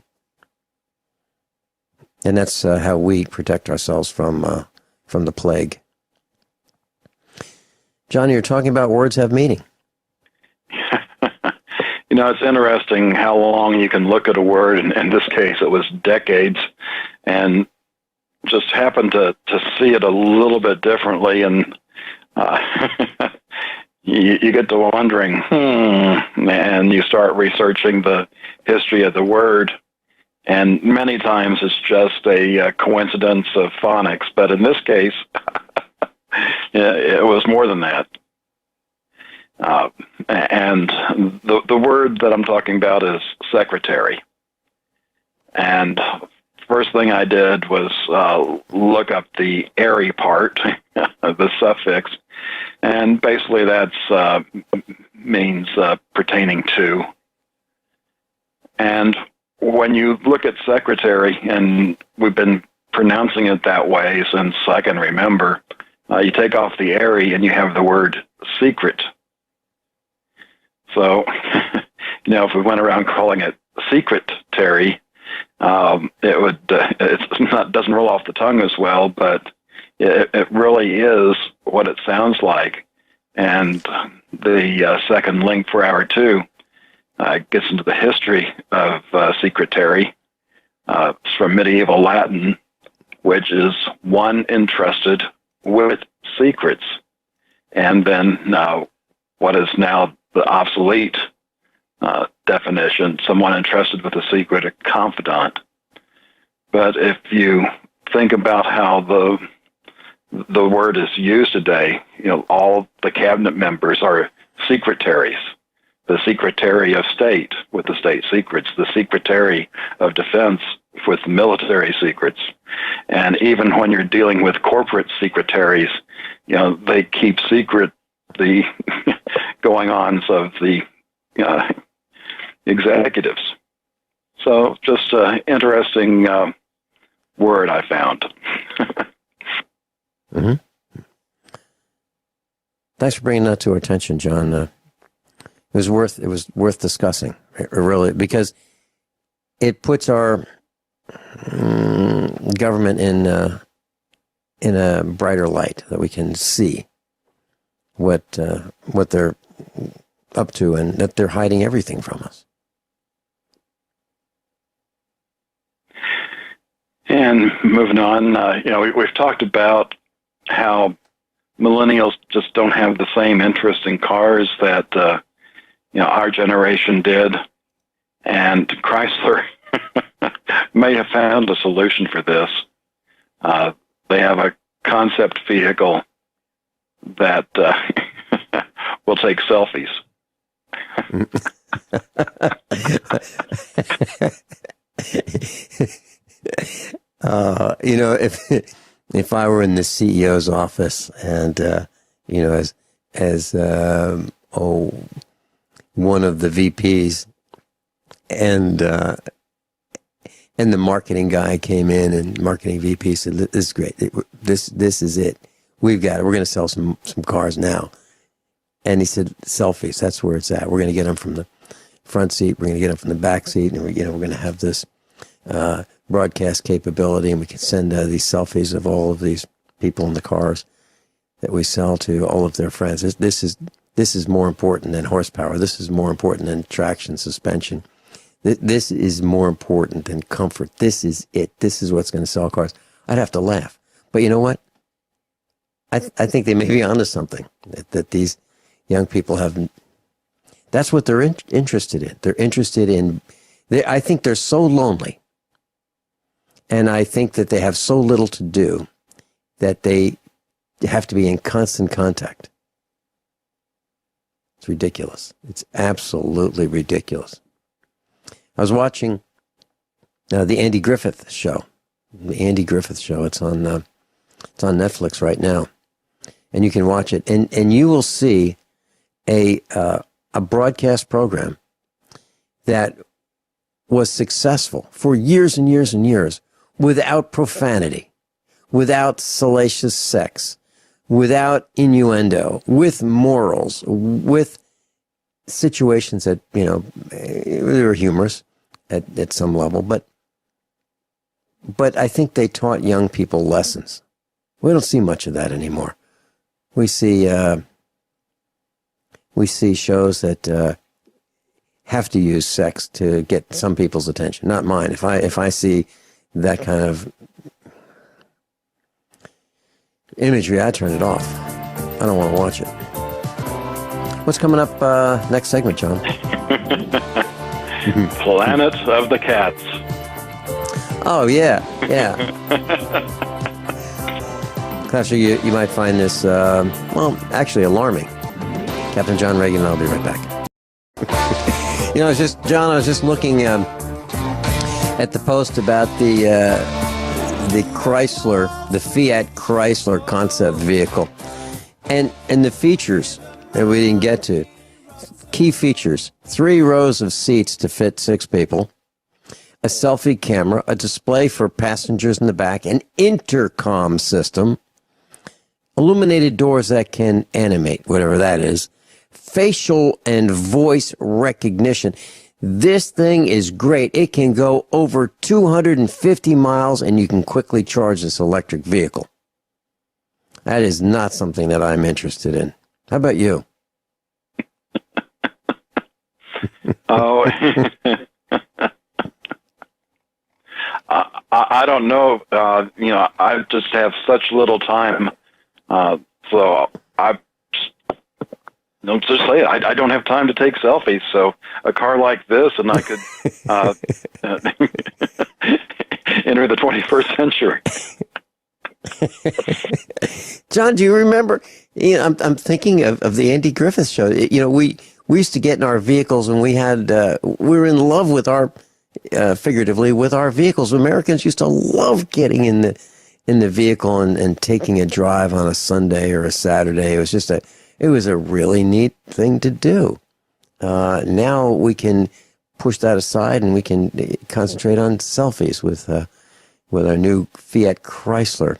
And that's how we protect ourselves from the plague. John, you're talking about words have meaning. It's interesting how long you can look at a word. In this case, it was decades, and just happened to see it a little bit differently. And you get to wondering, and you start researching the history of the word. And many times it's just a coincidence of phonics. But in this case, it was more than that. And the word that I'm talking about is secretary. And first thing I did was look up the airy part, the suffix, and basically that's means pertaining to. And when you look at secretary, and we've been pronouncing it that way since I can remember, you take off the airy and you have the word secret. So, if we went around calling it secretary, it would doesn't roll off the tongue as well, but it really is what it sounds like. And the second link for hour 2 gets into the history of secretary. It's from medieval Latin, which is one entrusted with secrets. And then what is now the obsolete definition, someone entrusted with a secret, a confidant. But if you think about how the word is used today, all the cabinet members are secretaries. The Secretary of State with the state secrets, the Secretary of Defense with military secrets. And even when you're dealing with corporate secretaries, they keep secret the going-ons of the executives. So just an interesting word I found. Mm-hmm. Thanks for bringing that to our attention, John. It was worth discussing, really, because it puts our government in in a brighter light, that we can see what they're up to, and that they're hiding everything from us. And moving on, we've talked about how millennials just don't have the same interest in cars that our generation did, and Chrysler may have found a solution for this. They have a concept vehicle that will take selfies. If I were in the CEO's office, and as one of the VPs, and the marketing guy came in, and marketing VP said, "This is great. This is it. We've got it. We're going to sell some cars now." And he said, "Selfies. That's where it's at. We're going to get them from the front seat. We're going to get them from the back seat, and we're going to have this broadcast capability, and we can send these selfies of all of these people in the cars that we sell to all of their friends. This is more important than horsepower. This is more important than traction, suspension. This is more important than comfort. This is it. This is what's going to sell cars." I'd have to laugh. But you know what? I think they may be onto something, that these young people have. That's what they're interested in. They're interested in. I think they're so lonely, and I think that they have so little to do that they have to be in constant contact. It's ridiculous. It's absolutely ridiculous. I was watching the Andy Griffith show. The Andy Griffith show. It's on Netflix right now, and you can watch it. And you will see a broadcast program that was successful for years and years and years without profanity, without salacious sex, without innuendo, with morals, with situations that, they were humorous at some level, but I think they taught young people lessons. We don't see much of that anymore. We see shows that have to use sex to get some people's attention. Not mine. If I see that kind of imagery, I turn it off. I don't want to watch it. What's coming up next segment, John? Planet of the Cats. Oh, yeah. Actually, you might find this, actually alarming. Captain John Ragan, and I'll be right back. I was just looking at the post about the Chrysler, the Fiat Chrysler concept vehicle, and the features that we didn't get to. Key features: 3 rows of seats to fit 6 people, a selfie camera, a display for passengers in the back, an intercom system, illuminated doors that can animate, whatever that is, facial and voice recognition. This thing is great. It can go over 250 miles, and you can quickly charge this electric vehicle. That is not something that I'm interested in. How about you? Oh, I don't know. I just have such little time. So just say it. I don't have time to take selfies. So a car like this, and I could enter the 21st century. John, do you remember? I'm thinking of the Andy Griffith show. We used to get in our vehicles, and we were in love with our, figuratively, with our vehicles. Americans used to love getting in the vehicle and taking a drive on a Sunday or a Saturday. It was a really neat thing to do. Now we can push that aside, and we can concentrate on selfies with our new Fiat Chrysler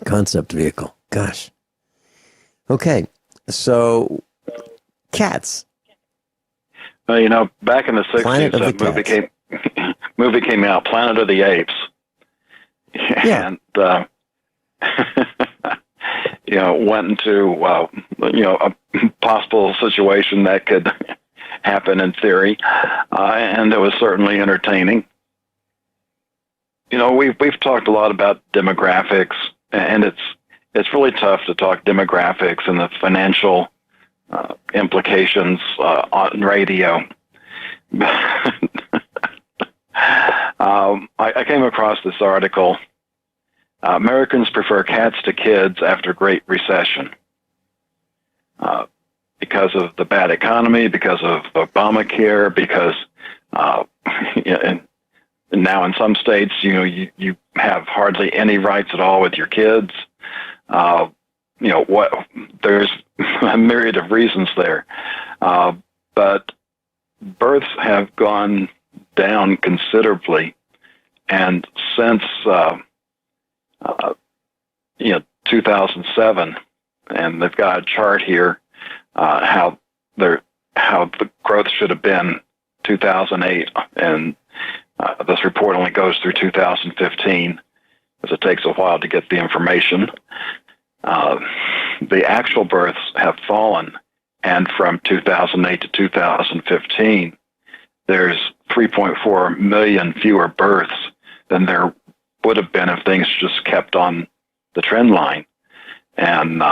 concept vehicle. Gosh. Okay, so cats. Well, back in the 60s, movie came out, Planet of the Apes. Yeah. And went into, a possible situation that could happen in theory, and it was certainly entertaining. We've talked a lot about demographics, and it's really tough to talk demographics and the financial implications on radio. I came across this article. Americans prefer cats to kids after Great Recession because of the bad economy, because of Obamacare, because and now in some states, you have hardly any rights at all with your kids. There's a myriad of reasons there, but births have gone down considerably, and since 2007, and they've got a chart here how the growth should have been 2008, and this report only goes through 2015, because it takes a while to get the information. The actual births have fallen, and from 2008 to 2015, there's 3.4 million fewer births than there would have been if things just kept on the trend line. And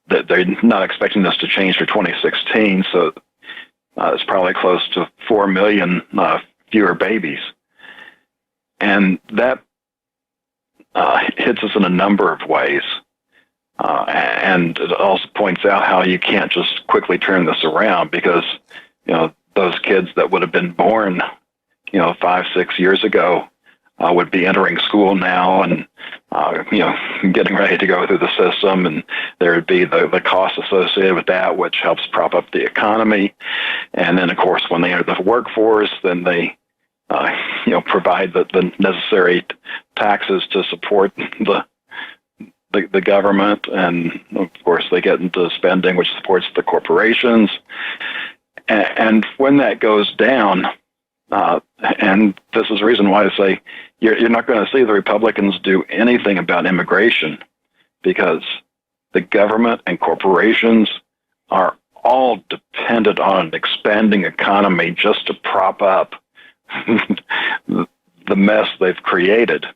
they're not expecting this to change for 2016, so it's probably close to 4 million fewer babies. And that hits us in a number of ways. And it also points out how you can't just quickly turn this around, because, those kids that would have been born, 5-6 years ago would be entering school now and, getting ready to go through the system. And there would be the cost associated with that, which helps prop up the economy. And then, of course, when they enter the workforce, then they, provide the necessary taxes to support the government. And, of course, they get into spending, which supports the corporations. And when that goes down, and this is the reason why I say you're not going to see the Republicans do anything about immigration, because the government and corporations are all dependent on an expanding economy just to prop up the mess they've created.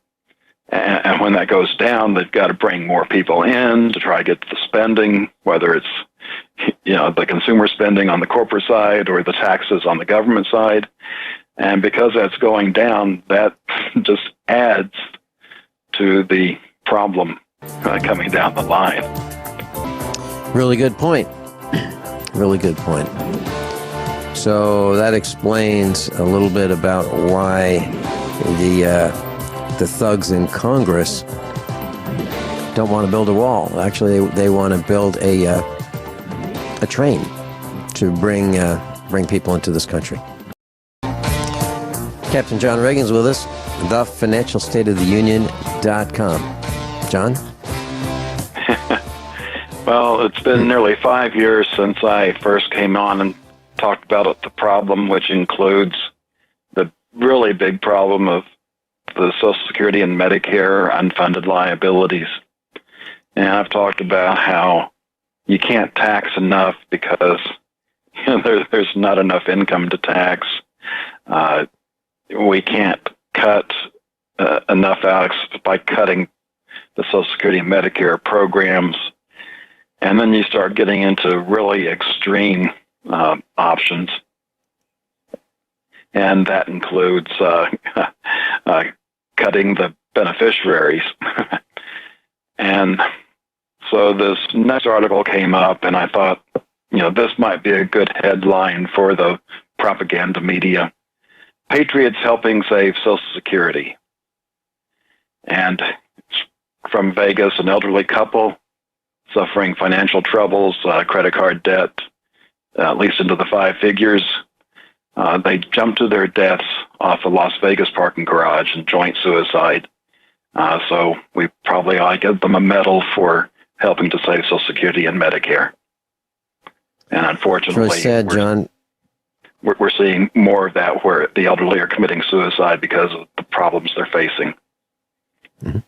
And when that goes down, they've got to bring more people in to try to get the spending, whether it's the consumer spending on the corporate side or the taxes on the government side. And because that's going down, that just adds to the problem coming down the line. Really good point. Really good point. So that explains a little bit about why the thugs in Congress don't want to build a wall. Actually, they want to build a train to bring people into this country. Captain John Ragan's with us, thefinancialstateoftheunion.com. John? Well, it's been nearly 5 years since I first came on and talked about the problem, which includes the really big problem of the Social Security and Medicare unfunded liabilities. And I've talked about how you can't tax enough because there's not enough income to tax. We can't cut enough out by cutting the Social Security and Medicare programs. And then you start getting into really extreme options. And that includes cutting the beneficiaries. And so this next article came up, and I thought, this might be a good headline for the propaganda media. Patriots helping save Social Security. And from Vegas, an elderly couple suffering financial troubles, credit card debt, at least into the 5 figures. They jumped to their deaths off a Las Vegas parking garage in joint suicide. So we probably ought to give them a medal for helping to save Social Security and Medicare. And unfortunately, Very sad, John. We're seeing more of that, where the elderly are committing suicide because of the problems they're facing. Mm-hmm.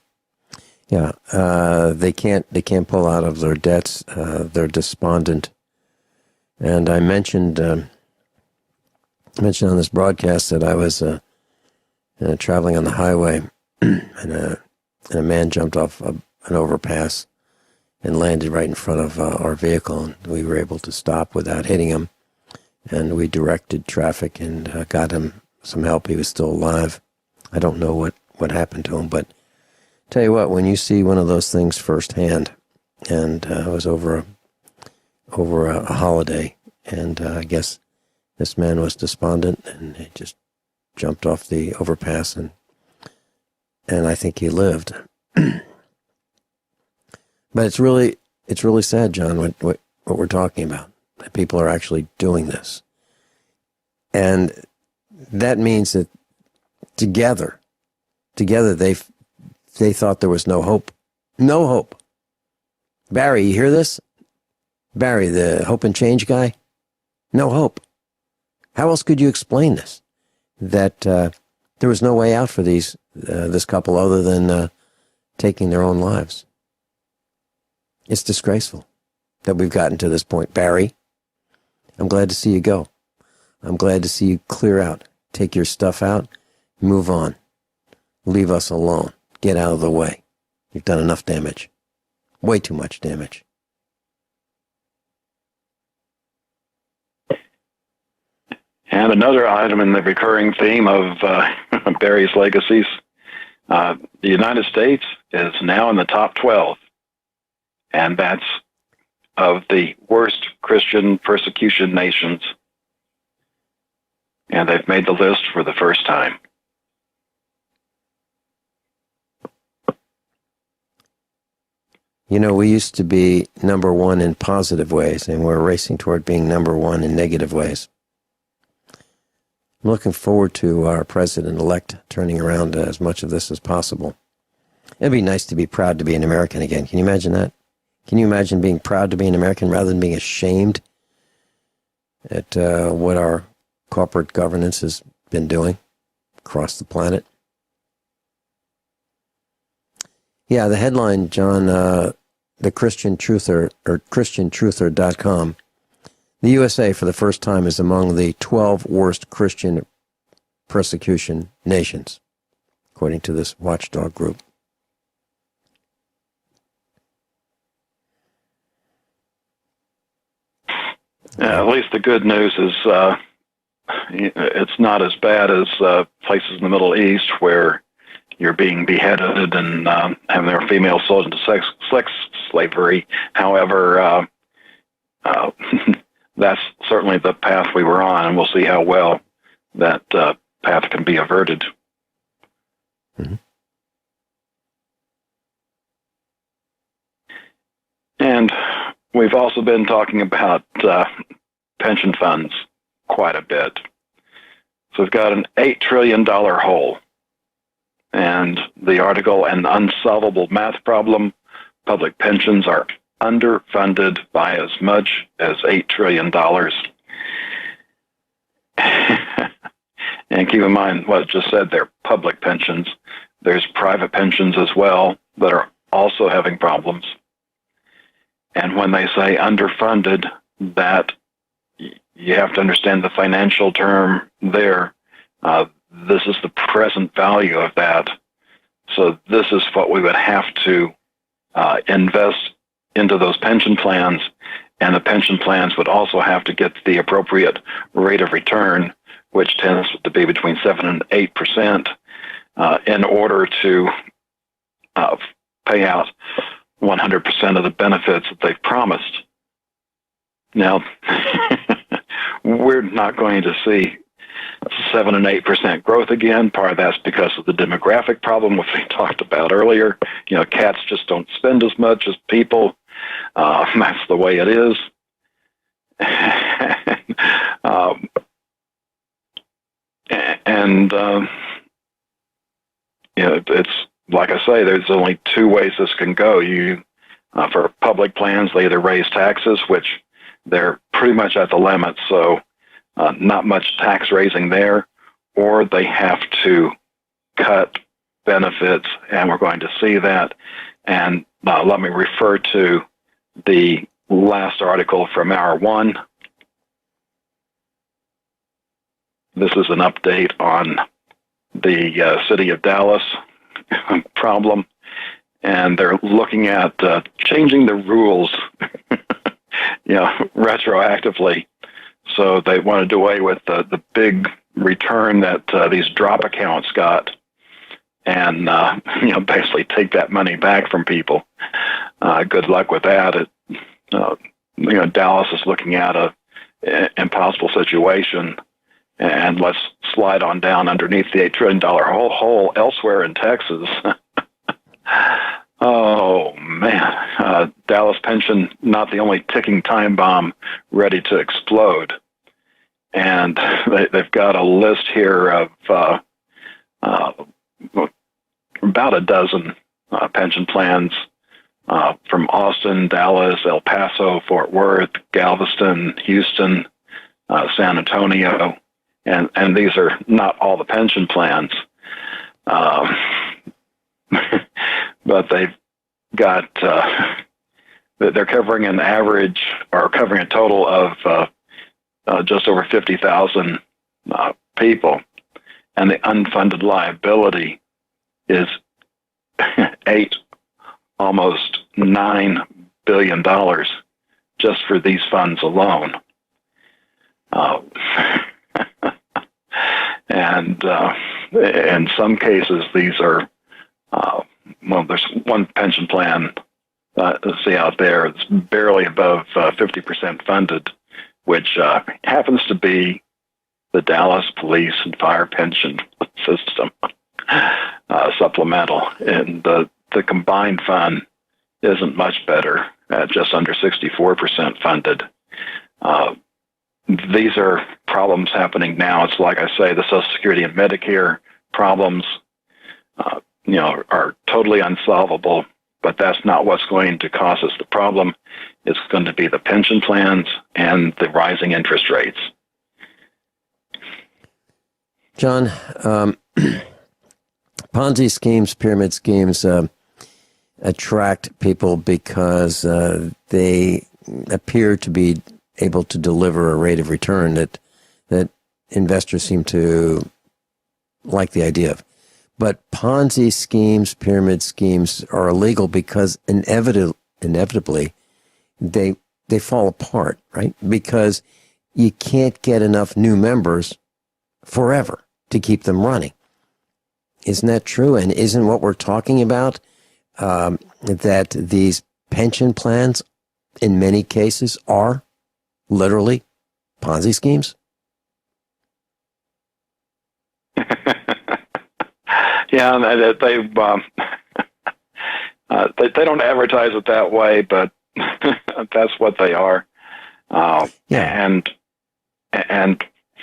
Yeah, they can't pull out of their debts. They're despondent. And I mentioned on this broadcast that I was traveling on the highway, and a man jumped off an overpass and landed right in front of our vehicle, and we were able to stop without hitting him. And we directed traffic and got him some help. He was still alive. I don't know what happened to him, but tell you what, when you see one of those things firsthand, and it was over a holiday, and I guess this man was despondent, and he just jumped off the overpass, and I think he lived. But it's really sad, John, what we're talking about. That people are actually doing this, and that means that together they thought there was no hope. No hope. Barry, you hear this? Barry, the hope and change guy? No hope. How else could you explain this? That there was no way out for this couple other than taking their own lives. It's disgraceful that we've gotten to this point. Barry, I'm glad to see you go. I'm glad to see you clear out. Take your stuff out. Move on. Leave us alone. Get out of the way. You've done enough damage. Way too much damage. And another item in the recurring theme of Barry's legacies, the United States is now in the top 12, and that's of the worst Christian persecution nations. And they've made the list for the first time. You know, we used to be number one in positive ways, and we're racing toward being number one in negative ways. I'm looking forward to our president-elect turning around as much of this as possible. It'd be nice to be proud to be an American again. Can you imagine that? Can you imagine being proud to be an American rather than being ashamed at what our corporate governance has been doing across the planet? Yeah, the headline, John, the Christian Truther, or ChristianTruther.com, the USA for the first time is among the 12 worst Christian persecution nations, according to this watchdog group. At least the good news is it's not as bad as places in the Middle East where you're being beheaded and having their females sold into sex slavery. However, that's certainly the path we were on, and we'll see how well that path can be averted. Mm-hmm. And we've also been talking about pension funds quite a bit. So we've got an $8 trillion hole. And the article, An Unsolvable Math Problem, Public Pensions Are Underfunded by as much as $8 trillion. And keep in mind what I just said, they're public pensions. There's private pensions as well that are also having problems. And when they say underfunded, that you have to understand the financial term there. This is the present value of that. So this is what we would have to invest into those pension plans, and the pension plans would also have to get the appropriate rate of return, which tends to be between 7 and 8%, in order to pay out 100% of the benefits that they've promised. Now, we're not going to see 7 and 8% growth again. Part of that's because of the demographic problem, which we talked about earlier. You know, cats just don't spend as much as people. That's the way it is. You know, it's like I say, there's only two ways this can go. For public plans, they either raise taxes, which they're pretty much at the limit, so not much tax raising there, or they have to cut benefits, and we're going to see that. And let me refer to the last article from Hour 1. This is an update on the city of Dallas problem, and they're looking at changing the rules, retroactively. So they want to do away with the big return that these drop accounts got, and basically take that money back from people. Good luck with that. Dallas is looking at a impossible situation, and let's slide on down underneath the $8 trillion hole elsewhere in Texas. Oh, man. Dallas pension, not the only ticking time bomb ready to explode. And they've got a list here of about a dozen pension plans from Austin, Dallas, El Paso, Fort Worth, Galveston, Houston, San Antonio. And these are not all the pension plans. But they've got, they're covering an average, or covering a total of just over 50,000 people. And the unfunded liability is almost $9 billion just for these funds alone. And in some cases, these are, there's one pension plan, see out there, it's barely above 50% funded, which happens to be the Dallas Police and Fire Pension System supplemental. And the combined fund isn't much better, at just under 64% funded. These are problems happening now. It's like I say, the Social Security and Medicare problems, are totally unsolvable, but that's not what's going to cause us the problem. It's going to be the pension plans and the rising interest rates. John, Ponzi schemes, pyramid schemes attract people because they appear to be able to deliver a rate of return that investors seem to like the idea of. But Ponzi schemes, pyramid schemes are illegal because inevitably they fall apart, right? Because you can't get enough new members forever to keep them running. Isn't that true? And isn't what we're talking about that these pension plans in many cases are literally Ponzi schemes? Yeah, they don't advertise it that way, but that's what they are. And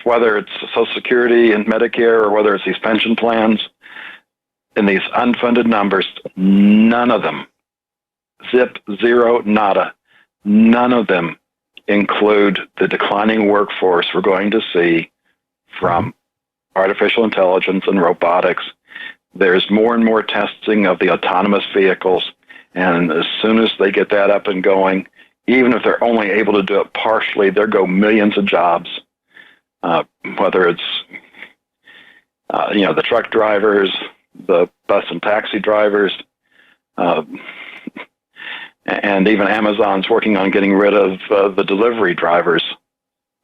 whether it's Social Security and Medicare, or whether it's these pension plans, in these unfunded numbers, none of them, zip, zero, nada, none of them include the declining workforce we're going to see from artificial intelligence and robotics. There's more and more testing of the autonomous vehicles, and as soon as they get that up and going, even if they're only able to do it partially, there go millions of jobs, whether it's the truck drivers, the bus and taxi drivers, and even Amazon's working on getting rid of the delivery drivers,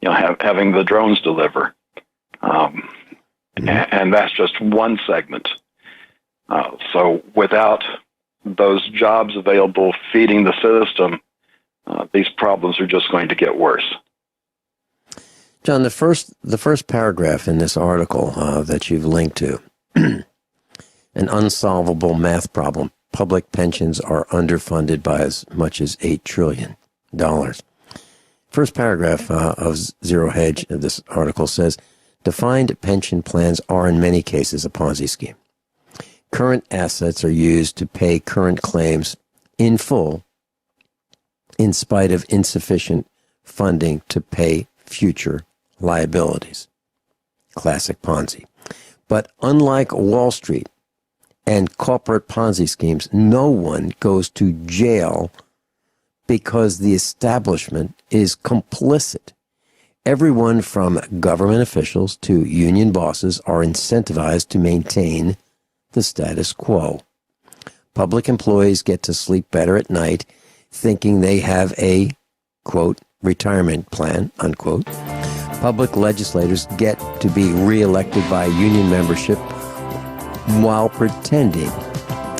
having the drones deliver. And that's just one segment. So without those jobs available feeding the system, these problems are just going to get worse. John, the first paragraph in this article that you've linked to, an unsolvable math problem. Public pensions are underfunded by as much as $8 trillion. First paragraph of Zero Hedge of this article says, defined pension plans are in many cases a Ponzi scheme. Current assets are used to pay current claims in full in spite of insufficient funding to pay future liabilities. Classic Ponzi. But unlike Wall Street, and corporate Ponzi schemes, no one goes to jail because the establishment is complicit. Everyone from government officials to union bosses are incentivized to maintain the status quo. Public employees get to sleep better at night thinking they have a, quote, retirement plan, unquote. Public legislators get to be reelected by union membership while pretending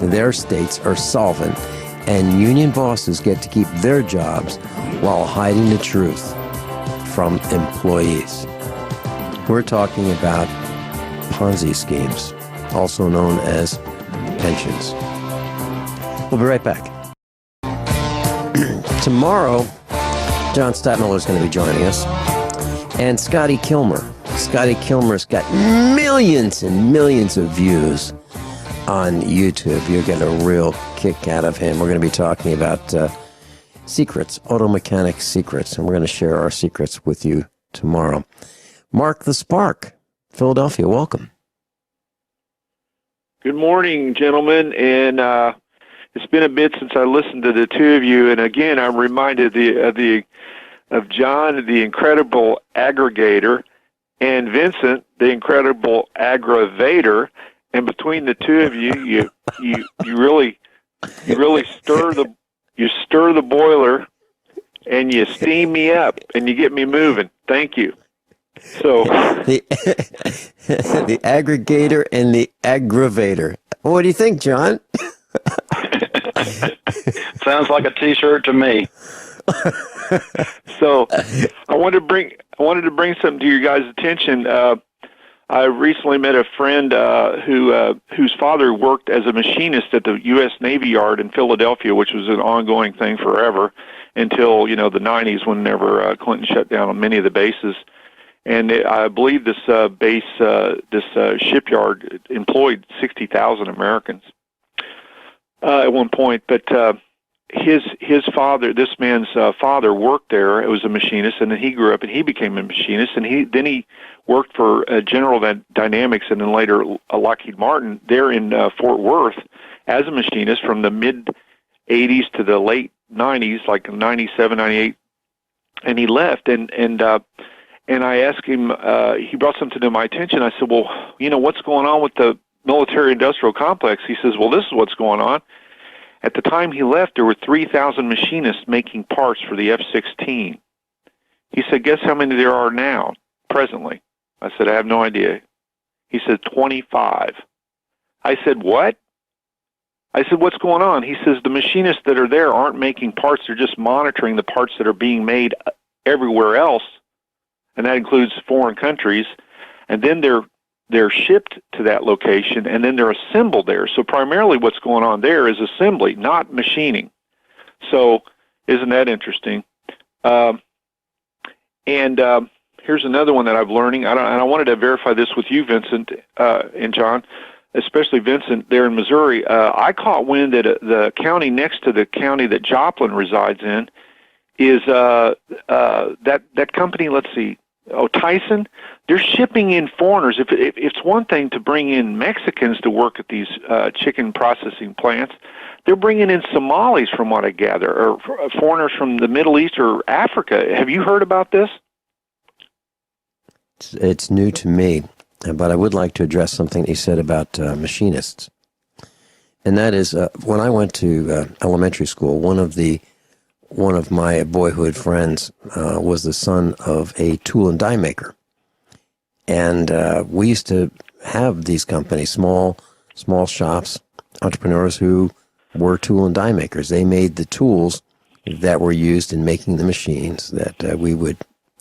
their states are solvent, and union bosses get to keep their jobs while hiding the truth from employees. We're talking about Ponzi schemes, also known as pensions. We'll be right back. Tomorrow, John Stadtmiller is going to be joining us, and Scotty Kilmer. Scotty Kilmer's got millions and millions of views on YouTube. You'll get a real kick out of him. We're going to be talking about secrets, auto mechanic secrets, and we're going to share our secrets with you tomorrow. Mark the Spark, Philadelphia, welcome. Good morning, gentlemen, and it's been a bit since I listened to the two of you, and again, I'm reminded of John, the incredible aggregator, and Vincent, the incredible aggravator. And between the two of you, you really stir the boiler, and you steam me up, and you get me moving. Thank you. So the aggregator and the aggravator. What do you think, John? Sounds like a T-shirt to me. So I wanted to bring something to your guys' attention. I recently met a friend whose father worked as a machinist at the U.S. Navy Yard in Philadelphia, which was an ongoing thing forever until the 90s, whenever Clinton shut down many of the bases. And I believe this shipyard employed 60,000 Americans at one point. But his father, this man's father, worked there. It was a machinist, and then he grew up and he became a machinist, and he worked for General Dynamics and then later Lockheed Martin there in Fort Worth as a machinist from the mid 80s to the late 90s, like 97, 98, and he left and I asked him, he brought something to my attention. I said, well, what's going on with the military-industrial complex? He says, well, this is what's going on. At the time he left, there were 3,000 machinists making parts for the F-16. He said, guess how many there are now, presently? I said, I have no idea. He said, 25. I said, what? I said, what's going on? He says, the machinists that are there aren't making parts. They're just monitoring the parts that are being made everywhere else, and that includes foreign countries, and then they're shipped to that location, and then they're assembled there. So primarily what's going on there is assembly, not machining. So isn't that interesting? Here's another one that I'm learning, and I wanted to verify this with you, Vincent and John, especially Vincent there in Missouri. I caught wind that the county next to the county that Joplin resides in is that company, let's see, Tyson, they're shipping in foreigners. If it's one thing to bring in Mexicans to work at these chicken processing plants, they're bringing in Somalis, from what I gather, or foreigners from the Middle East or Africa. Have you heard about this? It's new to me, but I would like to address something he said about machinists. And that is, when I went to elementary school, one of my boyhood friends was the son of a tool and die maker. And we used to have these companies, small shops, entrepreneurs who were tool and die makers. They made the tools that were used in making the machines that we would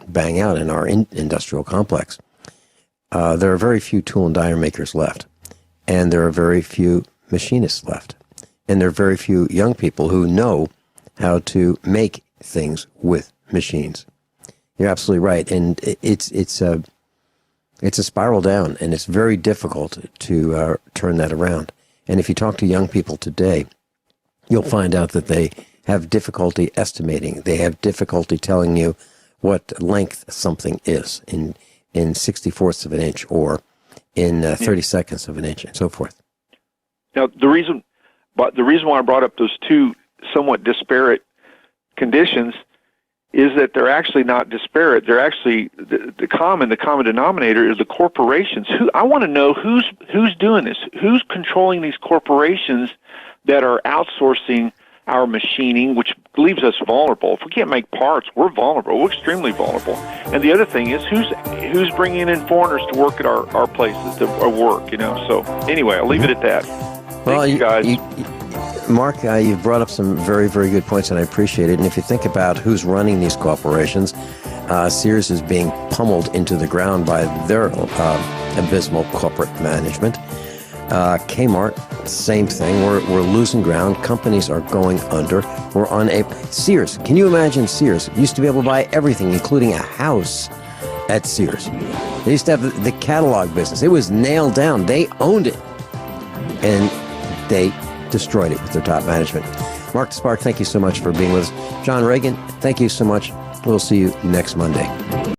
bang out in our industrial complex. There are very few tool and die makers left, and there are very few machinists left. And there are very few young people who know how to make things with machines. You're absolutely right, and it's a spiral down, and it's very difficult to turn that around. And if you talk to young people today, you'll find out that they have difficulty estimating. They have difficulty telling you what length something is in 64ths of an inch or in 30 seconds of an inch, and so forth. Now, the reason why I brought up those two somewhat disparate conditions is that they're actually not disparate. They're actually the common denominator is the corporations. I want to know who's doing this, who's controlling these corporations that are outsourcing our machining, which leaves us vulnerable. If we can't make parts, we're vulnerable. We're extremely vulnerable. And the other thing is who's bringing in foreigners to work at our places to work. So anyway, I'll leave it at that. Well, Thank you guys. Mark, you've brought up some very, very good points, and I appreciate it. And if you think about who's running these corporations, Sears is being pummeled into the ground by their abysmal corporate management. Kmart, same thing. We're losing ground. Companies are going under. We're on Sears. Can you imagine Sears? Used to be able to buy everything, including a house at Sears. They used to have the catalog business. It was nailed down. They owned it. And they destroyed it with their top management. Mark Spark, thank you so much for being with us. John Ragan, thank you so much. We'll see you next Monday.